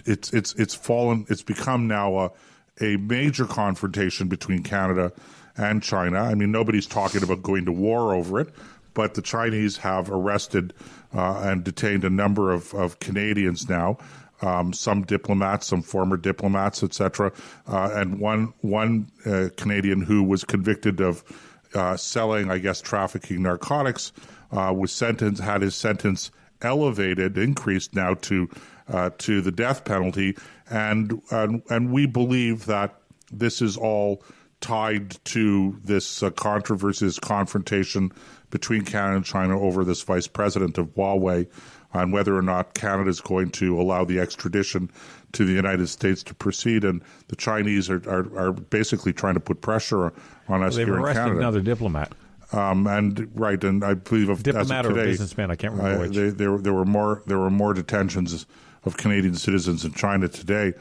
it's become now a major confrontation between Canada and China. I mean, nobody's talking about going to war over it, but the Chinese have arrested and detained a number of Canadians now, some diplomats, some former diplomats, etc., and one Canadian who was convicted of selling, I guess, trafficking narcotics, had his sentence increased now to the death penalty, and we believe that this is all tied to this controversy, this confrontation between Canada and China over this vice president of Huawei, on whether or not Canada is going to allow the extradition to the United States to proceed. And the Chinese are basically trying to put pressure on us here in Canada. They've arrested another diplomat. And I believe diplomat as of today, or businessman, I can't remember which. There were more detentions of Canadian citizens in China today.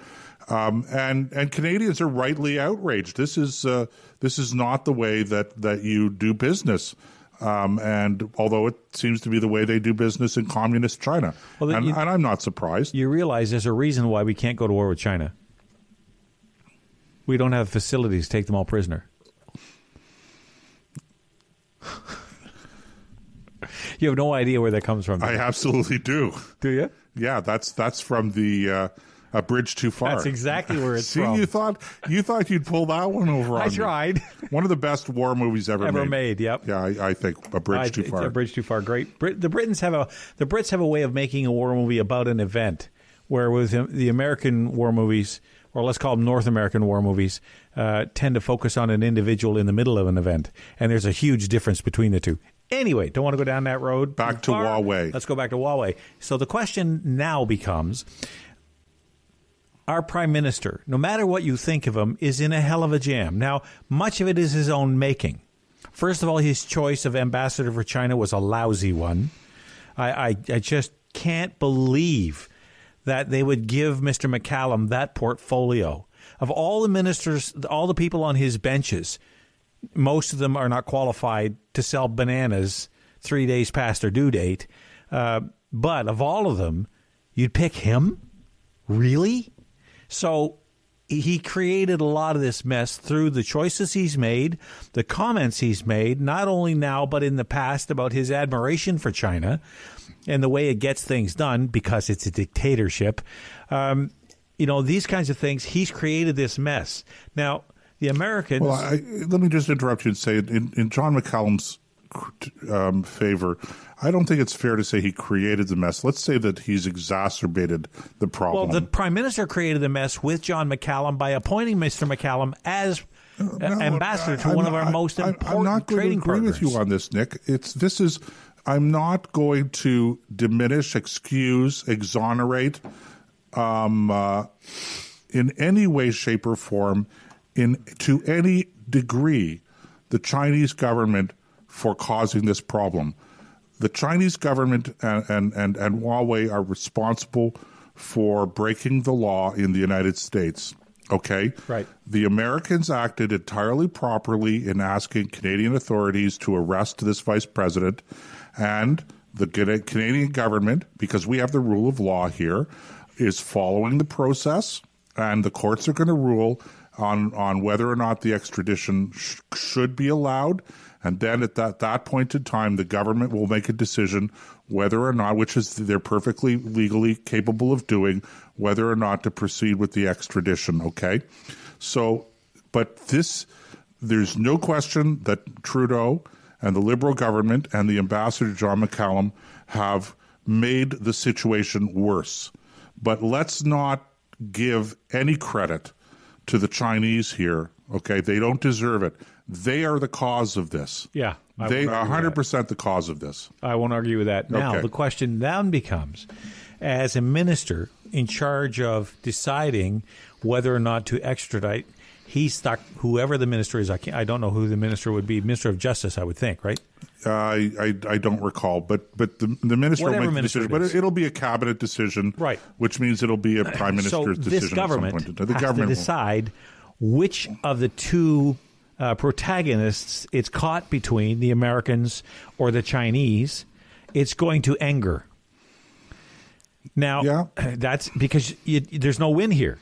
And Canadians are rightly outraged. This is not the way that you do business. And although it seems to be the way they do business in communist China, and I'm not surprised. You realize there's a reason why we can't go to war with China. We don't have facilities to take them all prisoner. You have no idea where that comes from. I absolutely do. Do you? Yeah, that's from the A Bridge Too Far. That's exactly where it's See, from. you thought you'd pull that one over on me. I tried. One of the best war movies ever made. Yep. Yeah, I think A Bridge Too Far. A Bridge Too Far. Great. The Brits have a way of making a war movie about an event, where with the American war movies, or let's call them North American war movies, tend to focus on an individual in the middle of an event, and there's a huge difference between the two. Anyway, don't want to go down that road. Back to Huawei. Let's go back to Huawei. So the question now becomes, our prime minister, no matter what you think of him, is in a hell of a jam. Now, much of it is his own making. First of all, his choice of ambassador for China was a lousy one. I just can't believe that they would give Mr. McCallum that portfolio. Of all the ministers, all the people on his benches, most of them are not qualified to sell bananas 3 days past their due date. But of all of them, you'd pick him? Really? So he created a lot of this mess through the choices he's made, the comments he's made, not only now but in the past about his admiration for China and the way it gets things done because it's a dictatorship. These kinds of things. He's created this mess. Now, the Americans... Well, let me just interrupt you and say, in John McCallum's favor, I don't think it's fair to say he created the mess. Let's say that he's exacerbated the problem. Well, the Prime Minister created the mess with John McCallum by appointing Mr. McCallum as ambassador to one of our most important trading partners. I'm not going to agree with you on this, Nick. I'm not going to diminish, excuse, exonerate in any way, shape, or form, to any degree, the Chinese government for causing this problem. The Chinese government and Huawei are responsible for breaking the law in the United States. Okay? Right. The Americans acted entirely properly in asking Canadian authorities to arrest this vice president, and the Canadian government, because we have the rule of law here, is following the process, and the courts are going to rule on whether or not the extradition should be allowed. And then at that point in time, the government will make a decision whether or not, which is they're perfectly legally capable of doing, whether or not to proceed with the extradition, okay? So, but there's no question that Trudeau and the Liberal government and the Ambassador John McCallum have made the situation worse. But let's not give any credit to the Chinese here, okay? They don't deserve it. They are the cause of this. Yeah. They are 100% the cause of this. I won't argue with that. Now, the question then becomes, as a minister in charge of deciding whether or not to extradite, he's stuck, whoever the minister is, I don't know who the minister would be, Minister of Justice, I would think, right? I don't recall, but the minister will make the decision. But it'll be a cabinet decision, right? Which means it'll be a prime minister's decision. This government at some point in time. has to decide which of the two protagonists it's caught between, the Americans or the Chinese, it's going to anger. Now, that's because there's no win here.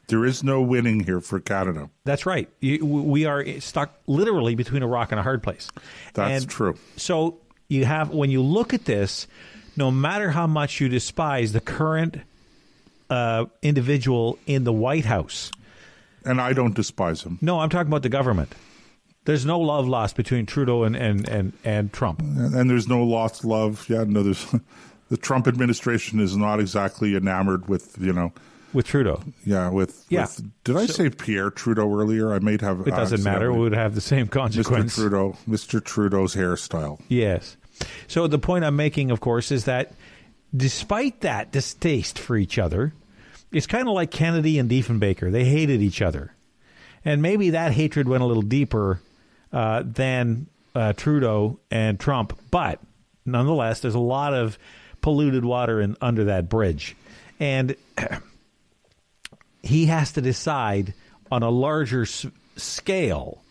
There is no winning here for Canada. That's right. We are stuck literally between a rock and a hard place. That's true. So when you look at this, no matter how much you despise the current individual in the White House. And I don't despise him. No, I'm talking about the government. There's no love lost between Trudeau and Trump. And there's no lost love. Yeah, no, the Trump administration is not exactly enamored with, with Trudeau. Yeah, did I say Pierre Trudeau earlier? I may have. It doesn't matter. It would have the same consequence. Mr. Trudeau's hairstyle. Yes. So the point I'm making, of course, is that despite that distaste for each other, it's kind of like Kennedy and Diefenbaker. They hated each other. And maybe that hatred went a little deeper than Trudeau and Trump. But nonetheless, there's a lot of polluted water under that bridge. And he has to decide on a larger scale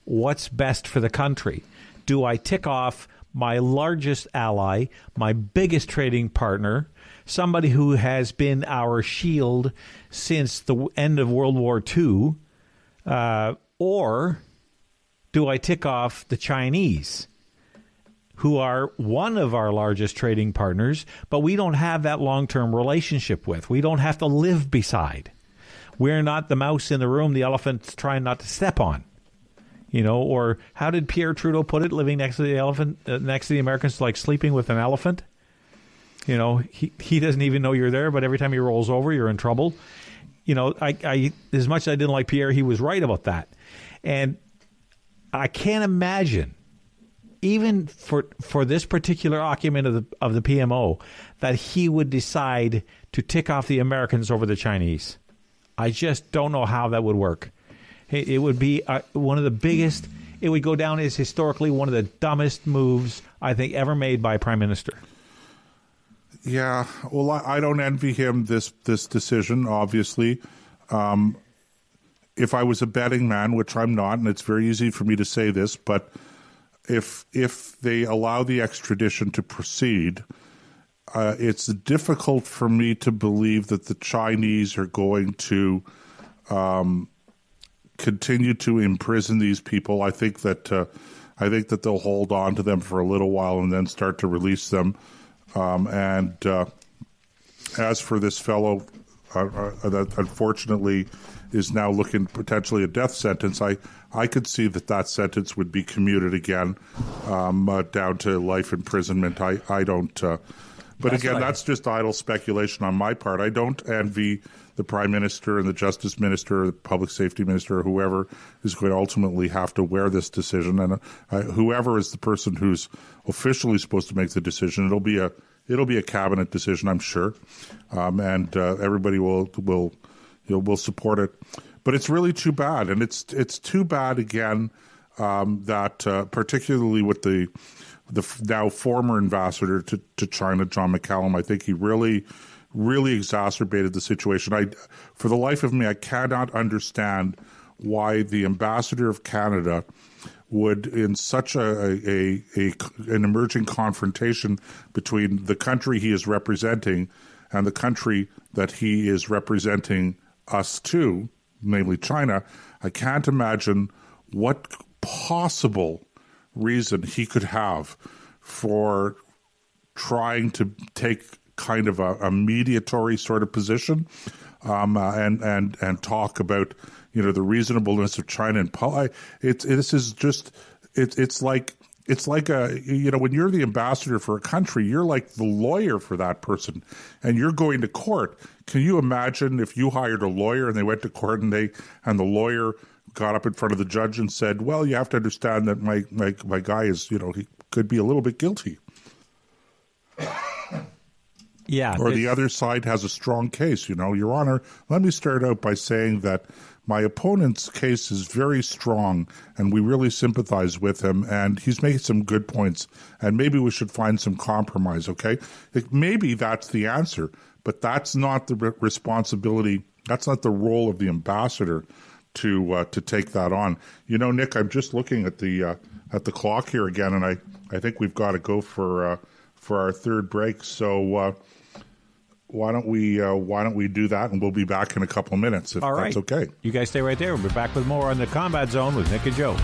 what's best for the country. Do I tick off my largest ally, my biggest trading partner, somebody who has been our shield since the end of World War II, or do I tick off the Chinese, who are one of our largest trading partners, but we don't have that long-term relationship with? We don't have to live beside. We're not the mouse in the room the elephant's trying not to step on. Or how did Pierre Trudeau put it, living next to the elephant, next to the Americans, like sleeping with an elephant? He doesn't even know you're there, but every time he rolls over, you're in trouble. I as much as I didn't like Pierre, he was right about that. And I can't imagine, even for this particular occupant of the PMO, that he would decide to tick off the Americans over the Chinese. I just don't know how that would work. It would be one of the biggest. It would go down as historically one of the dumbest moves I think ever made by a prime minister. Yeah, well, I don't envy him this decision, obviously. If I was a betting man, which I'm not, and it's very easy for me to say this, but if they allow the extradition to proceed, it's difficult for me to believe that the Chinese are going to continue to imprison these people. I think that they'll hold on to them for a little while and then start to release them. And as for this fellow that unfortunately is now looking potentially a death sentence, I could see that sentence would be commuted again down to life imprisonment. I don't. But again, that's just idle speculation on my part. I don't envy the Prime Minister and the Justice Minister or the Public Safety Minister or whoever is going to ultimately have to wear this decision. And whoever is the person who's officially supposed to make the decision, it'll be a cabinet decision, I'm sure, and everybody will support it. But it's really too bad, and it's too bad again that particularly with the now former ambassador to China, John McCallum, I think he really exacerbated the situation. For the life of me, I cannot understand why the ambassador of Canada would, in such an emerging confrontation between the country he is representing and the country that he is representing us to, namely China, I can't imagine what possible reason he could have for trying to take kind of a mediatory sort of position and talk about the reasonableness of China and it's like when you're the ambassador for a country, you're like the lawyer for that person and you're going to court. Can you imagine if you hired a lawyer and they went to court and the lawyer got up in front of the judge and said, well, you have to understand that my guy is, he could be a little bit guilty. Yeah. Or the other side has a strong case. Your Honor, let me start out by saying that my opponent's case is very strong and we really sympathize with him and he's making some good points and maybe we should find some compromise, okay? Maybe that's the answer, but that's not the responsibility, that's not the role of the ambassador to take that on. Nick, I'm just looking at the clock here again, and I think we've got to go for our third break. So why don't we do that, and we'll be back in a couple of minutes if All right. that's okay. You guys stay right there. We'll be back with more on the Combat Zone with Nick and Joe.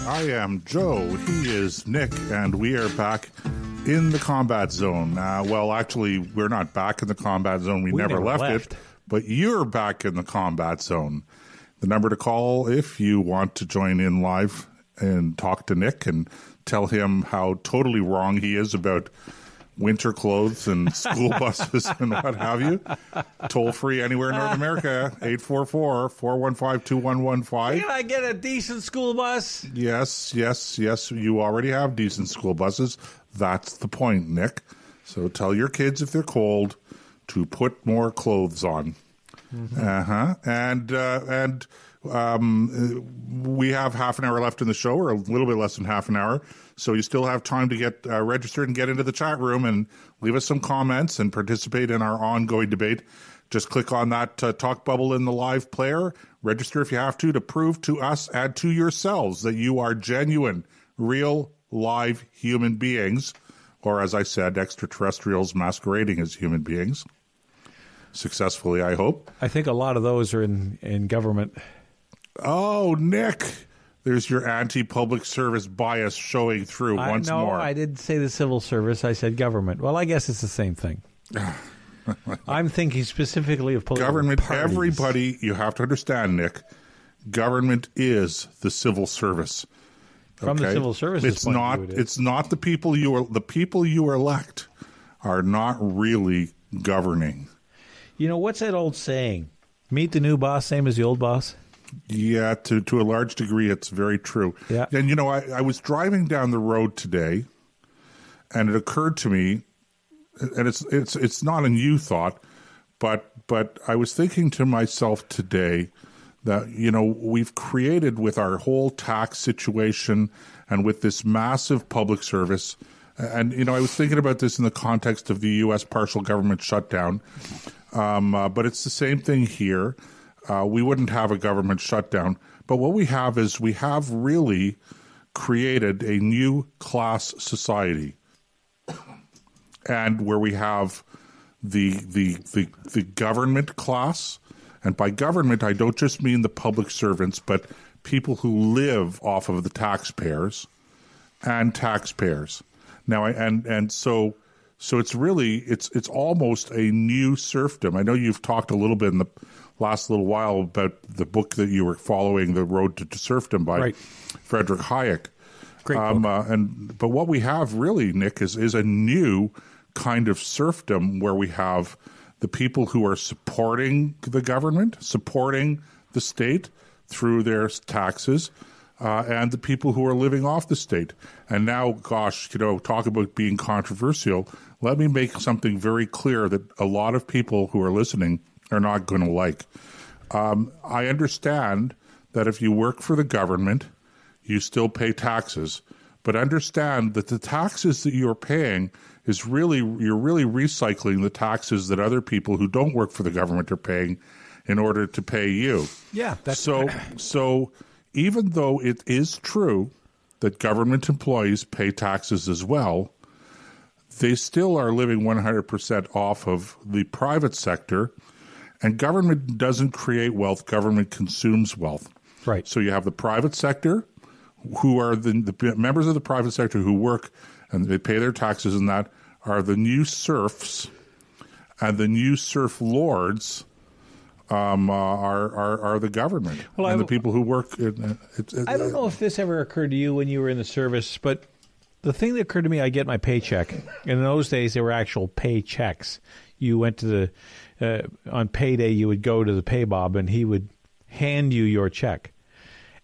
I am Joe, he is Nick, and we are back in the Combat Zone. Well, actually, we're not back in the Combat Zone. We never left it, but you're back in the Combat Zone. The number to call if you want to join in live and talk to Nick and tell him how totally wrong he is about winter clothes and school buses and what have you. Toll free anywhere in North America, 844-415-2115. Can I get a decent school bus? Yes. You already have decent school buses. That's the point, Nick. So tell your kids if they're cold to put more clothes on. Mm-hmm. And we have half an hour left in the show, or a little bit less than half an hour. So you still have time to get registered and get into the chat room and leave us some comments and participate in our ongoing debate. Just click on that talk bubble in the live player. Register if you have to prove to us and to yourselves that you are genuine, real, live human beings, or as I said, extraterrestrials masquerading as human beings. Successfully, I hope. I think a lot of those are in government. Oh, Nick. There's your anti-public service bias showing through once more. No, I didn't say the civil service. I said government. Well, I guess it's the same thing. I'm thinking specifically of political Government, parties. everybody, you have to understand, Nick, government is the civil service. From the civil services it's point not of view, it is. it's not the people you elect are not really governing. You know, what's that old saying? Meet the new boss, same as the old boss? Yeah, to a large degree, it's very true. Yeah. And, you know, I was driving down the road today, and it occurred to me, and it's not a new thought, but I was thinking to myself today that, you know, we've created with our whole tax situation and with this massive public service, and, you know, I was thinking about this in the context of the U.S. partial government shutdown, but it's the same thing here. We wouldn't have a government shutdown, but what we have is we have really created a new class society, and where we have the government class. And by government, I don't just mean the public servants, but people who live off of the taxpayers and taxpayers. Now, so it's really it's almost a new serfdom. I know you've talked a little bit in the last little while about the book that you were following, The Road to Serfdom by Frederick Hayek. Great book. But what we have really, Nick, is a new kind of serfdom where we have the people who are supporting the government, supporting the state through their taxes, and the people who are living off the state. And now, gosh, you know, talk about being controversial. Let me make something very clear that a lot of people who are listening are not going to like. I understand that if you work for the government, you still pay taxes, but understand that the taxes that you're paying you're really recycling the taxes that other people who don't work for the government are paying in order to pay you. Yeah. So even though it is true that government employees pay taxes as well, they still are living 100% off of the private sector, and government doesn't create wealth, government consumes wealth. Right. So you have the private sector, who are the members of the private sector who work and they pay their taxes, and that are the new serfs, and the new serf lords are the government, and the people who work. I don't know if this ever occurred to you when you were in the service, but the thing that occurred to me, I get my paycheck. And in those days, they were actual paychecks. You went to on payday, you would go to the pay bob, and he would hand you your check.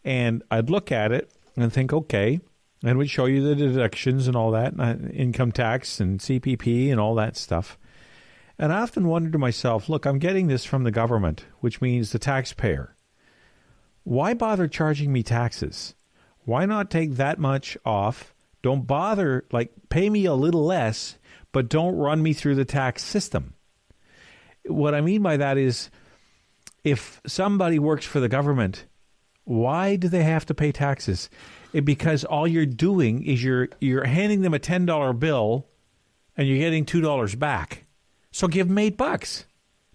And I'd look at it and think, okay, and would show you the deductions and all that, income tax and CPP and all that stuff. And I often wonder to myself, look, I'm getting this from the government, which means the taxpayer. Why bother charging me taxes? Why not take that much off? Don't bother, pay me a little less, but don't run me through the tax system. What I mean by that is, if somebody works for the government, why do they have to pay taxes? Because all you're doing is you're handing them a $10 bill and you're getting $2 back. So give them $8.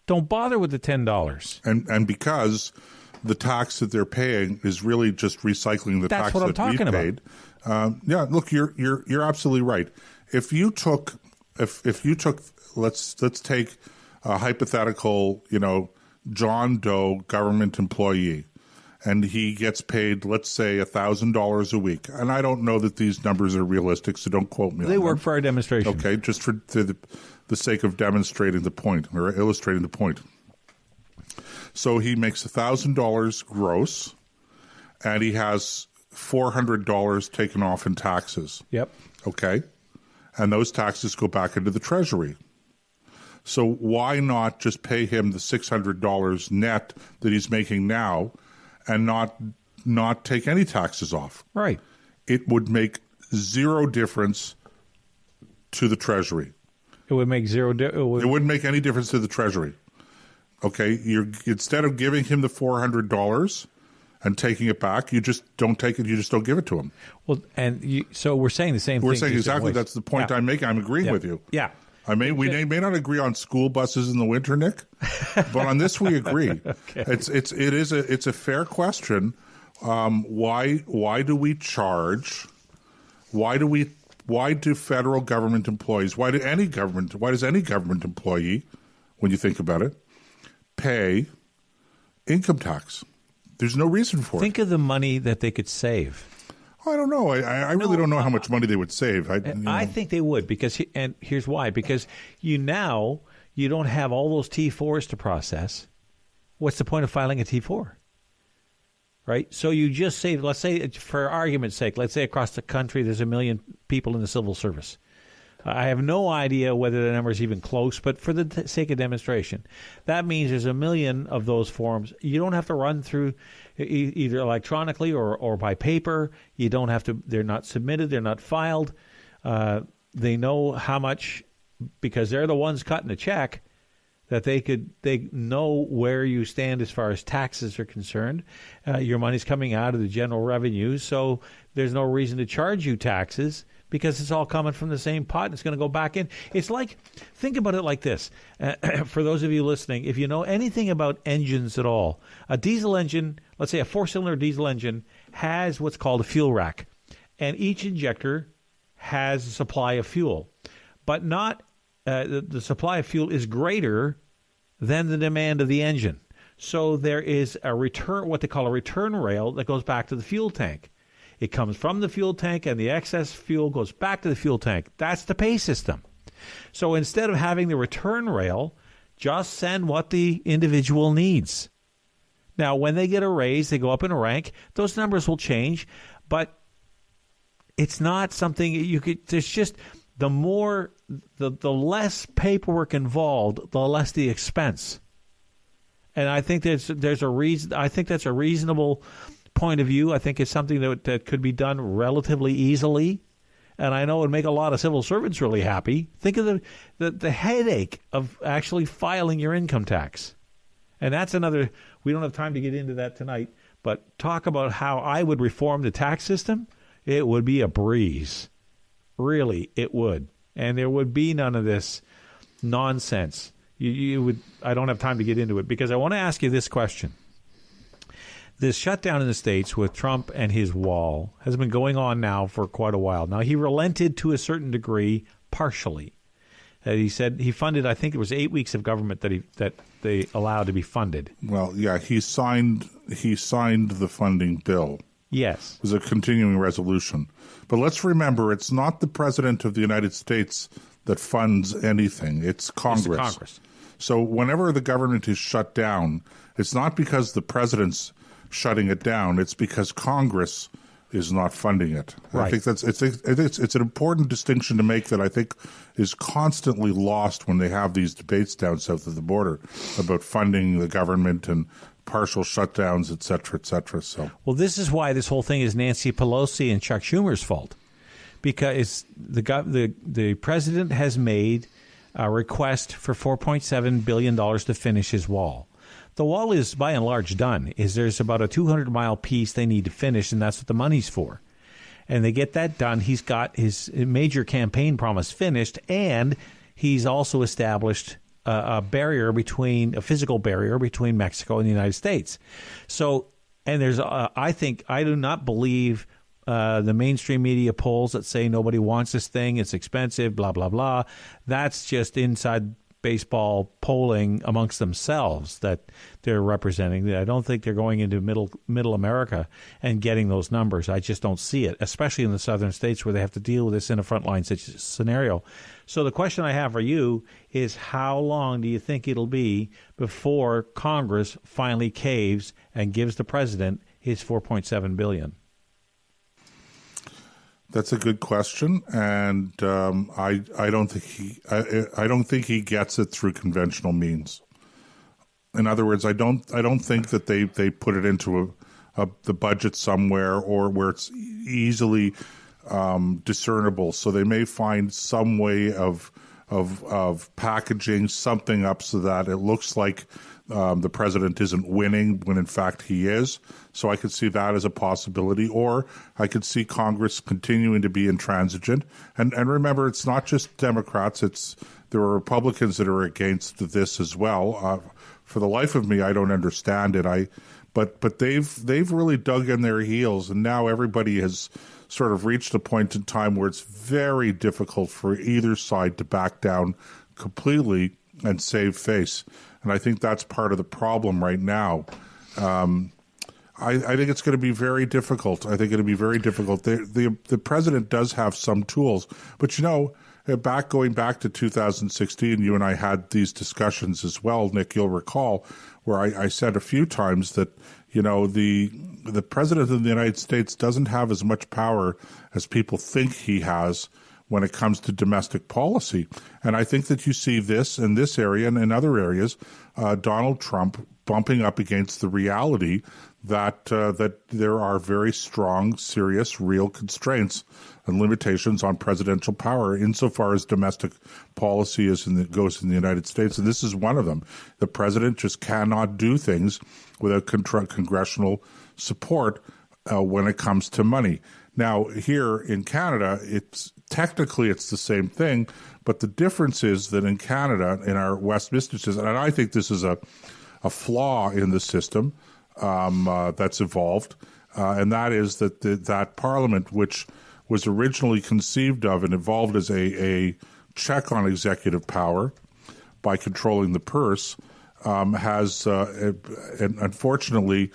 Don't bother with the $10. And because the tax that they're paying is really just recycling the tax that we paid. Yeah, look, you're absolutely right. If you took let's take a hypothetical, John Doe government employee, and he gets paid, let's say, $1,000 a week. And I don't know that these numbers are realistic, so don't quote me on them. They work for our demonstration. Okay, just for the sake of demonstrating the point or illustrating the point. So he makes $1,000 gross, and he has $400 taken off in taxes. Yep. Okay? And those taxes go back into the Treasury. So why not just pay him the $600 net that he's making now and not take any taxes off? Right. It would make zero difference to the Treasury. It would make it wouldn't make any difference to the Treasury. Okay? Instead of giving him the $400 and taking it back, you just don't take it. You just don't give it to him. Well, so we're saying the same thing. We're saying exactly that's the point I'm making. I'm agreeing with you. Yeah. We may not agree on school buses in the winter, Nick, but on this we agree. Okay. It's a fair question. Why do we charge? Why do federal government employees? Why does any government employee when you think about it, pay income tax. There's no reason for it. Think of the money that they could save. I don't know. I really don't know how much money they would save. I think they would, and here's why. Because you don't have all those T4s to process. What's the point of filing a T4? Right? So you just save, let's say, for argument's sake, let's say across the country there's 1 million people in the civil service. I have no idea whether the number is even close, but for the sake of demonstration, that means there's 1 million of those forms. You don't have to run through either electronically or by paper. You don't have to. They're not submitted. They're not filed. They know how much, because they're the ones cutting the check, that they know where you stand as far as taxes are concerned. Your money's coming out of the general revenue, so there's no reason to charge you taxes, because it's all coming from the same pot and it's going to go back in. It's like, think about it like this. For those of you listening, if you know anything about engines at all, a diesel engine, let's say a 4-cylinder diesel engine, has what's called a fuel rack. And each injector has a supply of fuel. But not the supply of fuel is greater than the demand of the engine. So there is what they call a return rail that goes back to the fuel tank. It comes from the fuel tank, and the excess fuel goes back to the fuel tank. That's the pay system. So instead of having the return rail, just send what the individual needs. Now, when they get a raise, they go up in a rank. Those numbers will change, but it's not something you could. There's just the less paperwork involved, the less the expense. And I think there's a reason. I think that's a reasonable point of view. I think it's something that could be done relatively easily, and I know it would make a lot of civil servants really happy. Think of the headache of actually filing your income tax. And that's another, we don't have time to get into that tonight, but talk about how I would reform the tax system. It would be a breeze. Really, it would. And there would be none of this nonsense. You would. I don't have time to get into it, because I want to ask you this question. This shutdown in the States with Trump and his wall has been going on now for quite a while. Now, he relented to a certain degree, partially. He said he funded, I think it was 8 weeks of government that they allowed to be funded. Well, yeah, he signed the funding bill. Yes. It was a continuing resolution. But let's remember, it's not the President of the United States that funds anything. It's Congress. It's the Congress. So whenever the government is shut down, it's not because the President's shutting it down. It's because Congress is not funding it. Right. I think it's an important distinction to make that I think is constantly lost when they have these debates down south of the border about funding the government and partial shutdowns, et cetera, et cetera. So, well, this is why this whole thing is Nancy Pelosi and Chuck Schumer's fault, because the president has made a request for $4.7 billion to finish his wall. The wall is, by and large, done. There's about a 200-mile piece they need to finish, and that's what the money's for. And they get that done. He's got his major campaign promise finished, and he's also established a physical barrier between Mexico and the United States. So, and there's, I do not believe the mainstream media polls that say nobody wants this thing, it's expensive, blah, blah, blah. That's just inside baseball polling amongst themselves that they're representing. I don't think they're going into middle America and getting those numbers. I just don't see it, especially in the southern states where they have to deal with this in a frontline scenario. So the question I have for you is, how long do you think it'll be before Congress finally caves and gives the president his $4.7 billion? That's a good question, and I don't think he gets it through conventional means. In other words, I don't think that they put it into the budget somewhere or where it's easily discernible. So they may find some way of packaging something up so that it looks like the president isn't winning when in fact he is. So I could see that as a possibility. Or I could see Congress continuing to be intransigent. And remember, it's not just Democrats. There are Republicans that are against this as well. For the life of me, I don't understand it. But they've really dug in their heels, and now everybody has sort of reached a point in time where it's very difficult for either side to back down completely and save face. And I think that's part of the problem right now. I think it's going to be very difficult. I think it'll be very difficult. The president does have some tools, but going back to 2016, you and I had these discussions as well, Nick. You'll recall where I said a few times that the president of the United States doesn't have as much power as people think he has when it comes to domestic policy. And I think that you see this in this area and in other areas, Donald Trump bumping up against the reality that there are very strong, serious, real constraints and limitations on presidential power insofar as domestic policy goes in the United States. And this is one of them. The president just cannot do things without congressional support when it comes to money. Now, here in Canada, it's the same thing, but the difference is that in Canada, in our Westminster system, and I think this is a flaw in the system that's evolved, and that is that Parliament, which was originally conceived of and evolved as a check on executive power by controlling the purse, has, and unfortunately,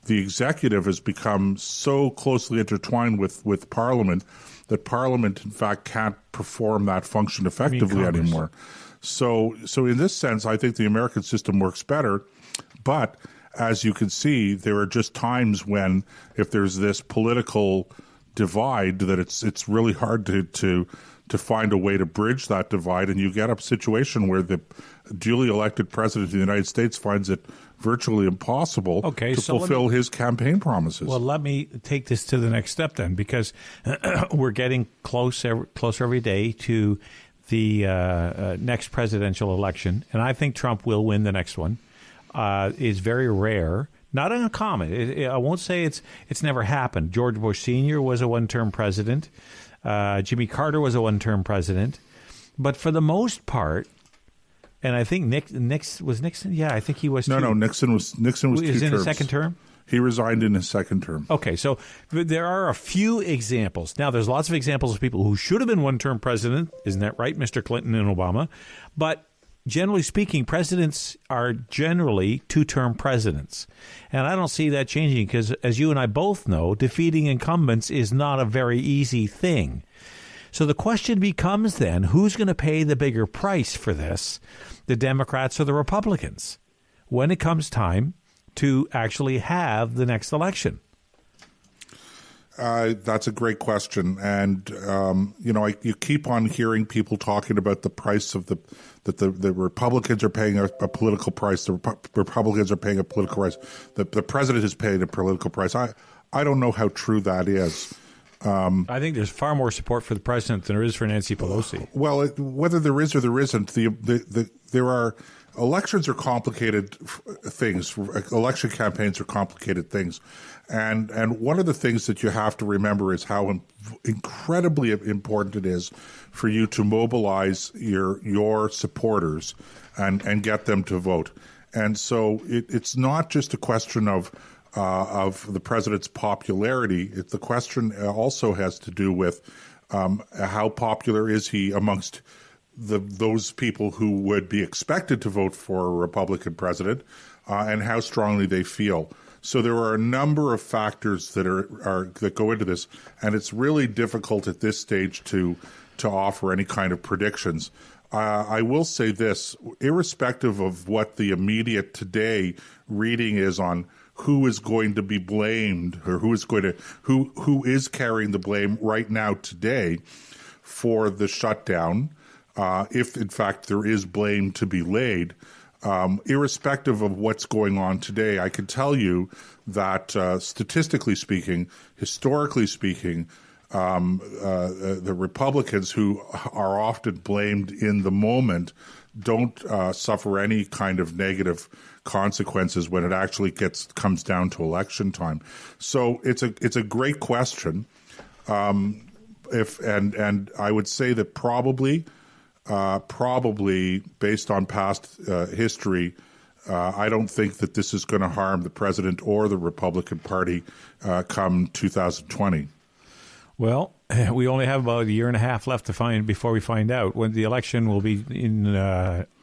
the executive has become so closely intertwined with Parliament that Parliament, in fact, can't perform that function effectively anymore. So in this sense, I think the American system works better. But as you can see, there are just times when, if there's this political divide, that it's really hard to find a way to bridge that divide, and you get a situation where the duly elected president of the United States finds it virtually impossible to fulfill his campaign promises. Well, let me take this to the next step then, because we're getting closer every day to the next presidential election, and I think Trump will win the next one. Is very rare, not uncommon. I won't say it's never happened. George Bush Sr. was a one-term president. Jimmy Carter was a one-term president. But for the most part, and I think Nixon. Yeah, I think he was. No, Nixon was 2 terms. Is in his second term. He resigned in his second term. Okay, so there are a few examples. Now, there's lots of examples of people who should have been one-term president. Isn't that right, Mr. Clinton and Obama? But generally speaking, presidents are generally two-term presidents. And I don't see that changing because, as you and I both know, defeating incumbents is not a very easy thing. So the question becomes then, who's going to pay the bigger price for this, the Democrats or the Republicans, when it comes time to actually have the next election? That's a great question. And, you keep on hearing people talking about the price of that the Republicans are paying a political price. The Republicans are paying a political price. The president is paying a political price. I don't know how true that is. I think there's far more support for the president than there is for Nancy Pelosi. Well, whether there is or there isn't, there are elections are complicated things. Election campaigns are complicated things. And one of the things that you have to remember is how incredibly important it is for you to mobilize your supporters and get them to vote. And so it's not just a question of the president's popularity. The question also has to do with how popular is he amongst those people who would be expected to vote for a Republican president, and how strongly they feel. So there are a number of factors that go into this, and it's really difficult at this stage to offer any kind of predictions. I will say this, irrespective of what the immediate today reading is on who is going to be blamed or who is carrying the blame right now today for the shutdown, if in fact there is blame to be laid, irrespective of what's going on today, I can tell you that statistically speaking, historically speaking, the Republicans who are often blamed in the moment don't suffer any kind of negative consequences when it actually comes down to election time. So it's a great question. And I would say that probably based on past history, I don't think that this is going to harm the president or the Republican Party come 2020. Well, we only have about a year and a half left before we find out when the election will be in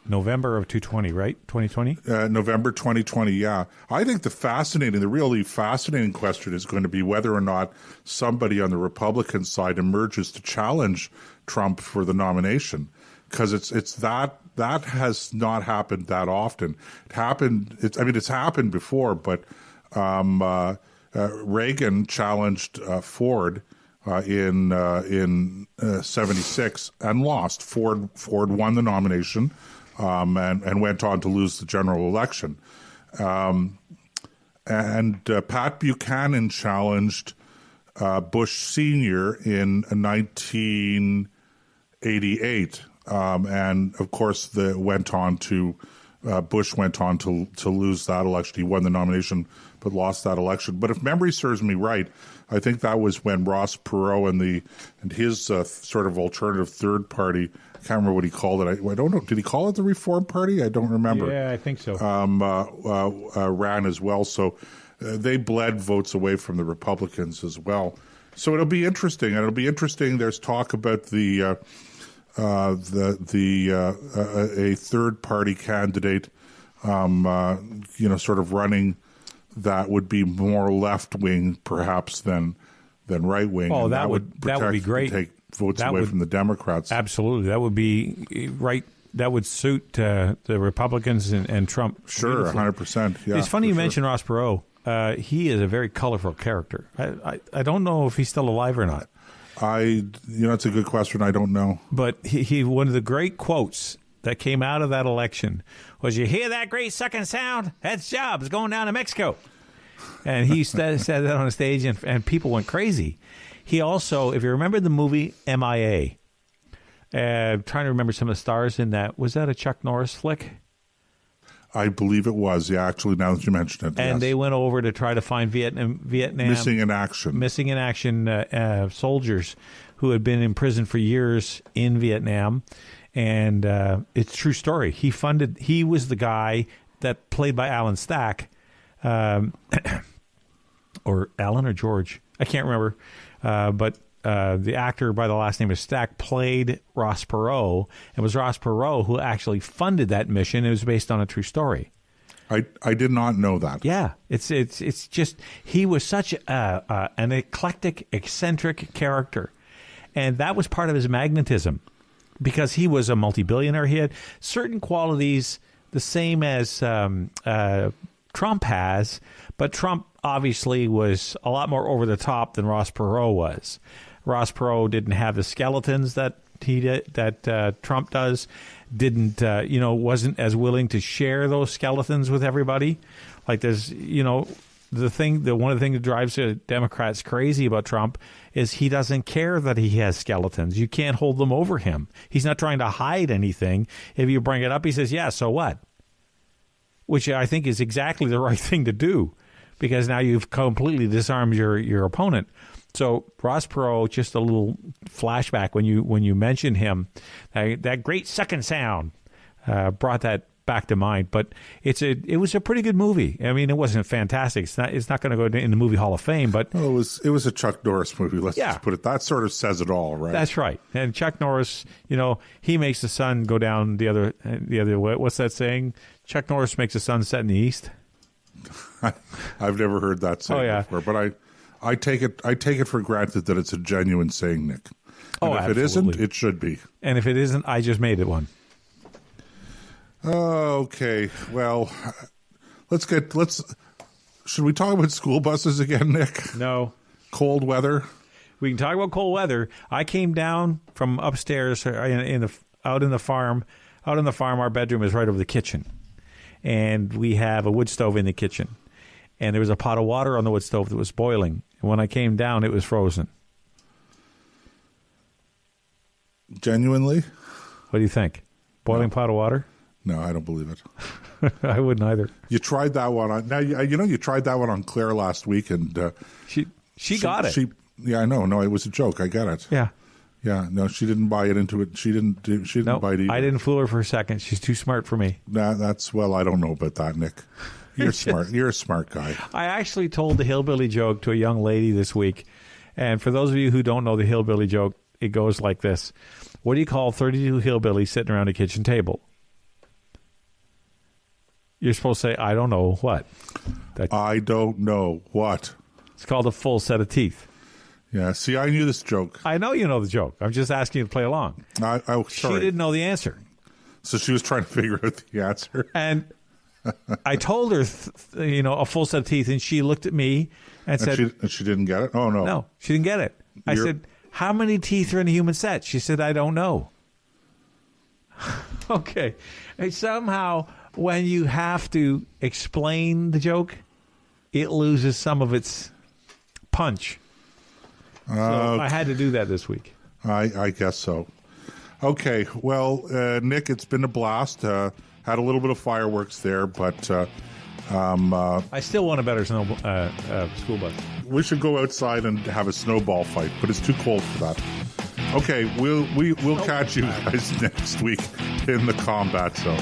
November of 2020, right? 2020? November 2020, yeah. I think the really fascinating question is going to be whether or not somebody on the Republican side emerges to challenge Trump for the nomination, because it's that has not happened that often. It's happened before, but Reagan challenged Ford in 76 and lost. Ford won the nomination and went on to lose the general election. And Pat Buchanan challenged Bush Sr. in 1988. And of course, Bush went on to lose that election. He won the nomination, but lost that election. But if memory serves me right, I think that was when Ross Perot and his sort of alternative third party, I can't remember what he called it. I don't know. Did he call it the Reform Party? I don't remember. Yeah, I think so. Ran as well. So they bled votes away from the Republicans as well. So it'll be interesting. And it'll be interesting. There's talk about a third party candidate, sort of running that would be more left wing perhaps than right wing. Oh, that would be great. Take votes away from the Democrats. Absolutely, that would be right. That would suit the Republicans and Trump. Sure, 100%. Yeah, it's funny you mentioned Ross Perot. He is a very colorful character. I don't know if he's still alive or not. It's a good question. I don't know. But he one of the great quotes that came out of that election was, "You hear that great sucking sound? That's Jobs going down to Mexico." And he said that on a stage, and people went crazy. He also, if you remember the movie MIA, trying to remember some of the stars in that. Was that a Chuck Norris flick? I believe it was, yeah, actually, now that you mention it. And yes. They went over to try to find Vietnam Missing in action soldiers who had been in prison for years in Vietnam. And it's a true story. He was the guy that played by Alan Stack, or Alan or George, I can't remember. But the actor by the last name of Stack played Ross Perot. It was Ross Perot who actually funded that mission. It was based on a true story. I did not know that. Yeah, it's just he was such an eclectic, eccentric character, and that was part of his magnetism, because he was a multi-billionaire. He had certain qualities the same as Trump has, but Trump obviously was a lot more over the top than Ross Perot was. Ross Perot didn't have the skeletons that Trump does. Wasn't as willing to share those skeletons with everybody. Like there's, one of the things that drives the Democrats crazy about Trump is he doesn't care that he has skeletons. You can't hold them over him. He's not trying to hide anything. If you bring it up, he says, yeah, so what? Which I think is exactly the right thing to do, because now you've completely disarmed your opponent. So Ross Perot, just a little flashback when you mentioned him, that great sucking sound brought that back to mind. But it was a pretty good movie. I mean, it wasn't fantastic. It's not going to go in the movie Hall of Fame, but it was a Chuck Norris movie. Let's just put it. That sort of says it all, right? That's right. And Chuck Norris, he makes the sun go down the other way. What's that saying? Chuck Norris makes the sun set in the east. I've never heard that saying before, but I take it for granted that it's a genuine saying, Nick. And if absolutely. It isn't, it should be. And if it isn't, I just made it one. Okay. Well, should we talk about school buses again, Nick? No. Cold weather? We can talk about cold weather. I came down from upstairs out in the farm. Out in the farm, our bedroom is right over the kitchen. And we have a wood stove in the kitchen. And there was a pot of water on the wood stove that was boiling. And when I came down, it was frozen. Genuinely? What do you think? Boiling pot of water? No, I don't believe it. I wouldn't either. You tried that one on. Now you tried that one on Claire last week, and she got it. I know. No, it was a joke. I get it. Yeah. Yeah. No, she didn't buy it into it. She didn't buy it either. I didn't fool her for a second. She's too smart for me. I don't know about that, Nick. You're smart. You're a smart guy. I actually told the hillbilly joke to a young lady this week, and for those of you who don't know the hillbilly joke, it goes like this: what do you call 32 hillbillies sitting around a kitchen table? You're supposed to say, I don't know what. I don't know what. It's called a full set of teeth. Yeah, see, I knew this joke. I know you know the joke. I'm just asking you to play along. Sorry. She didn't know the answer. So she was trying to figure out the answer. And I told her, a full set of teeth, and she looked at me and said... she didn't get it? Oh, no. No, she didn't get it. I said, how many teeth are in a human set? She said, I don't know. Okay. And somehow, when you have to explain the joke, it loses some of its punch. So I had to do that this week. I guess so. Okay, well, Nick, it's been a blast. Had a little bit of fireworks there, but I still want a better school bus. we should go outside and have a snowball fight, but it's too cold for that. Okay, we'll catch you guys next week in the Combat Zone.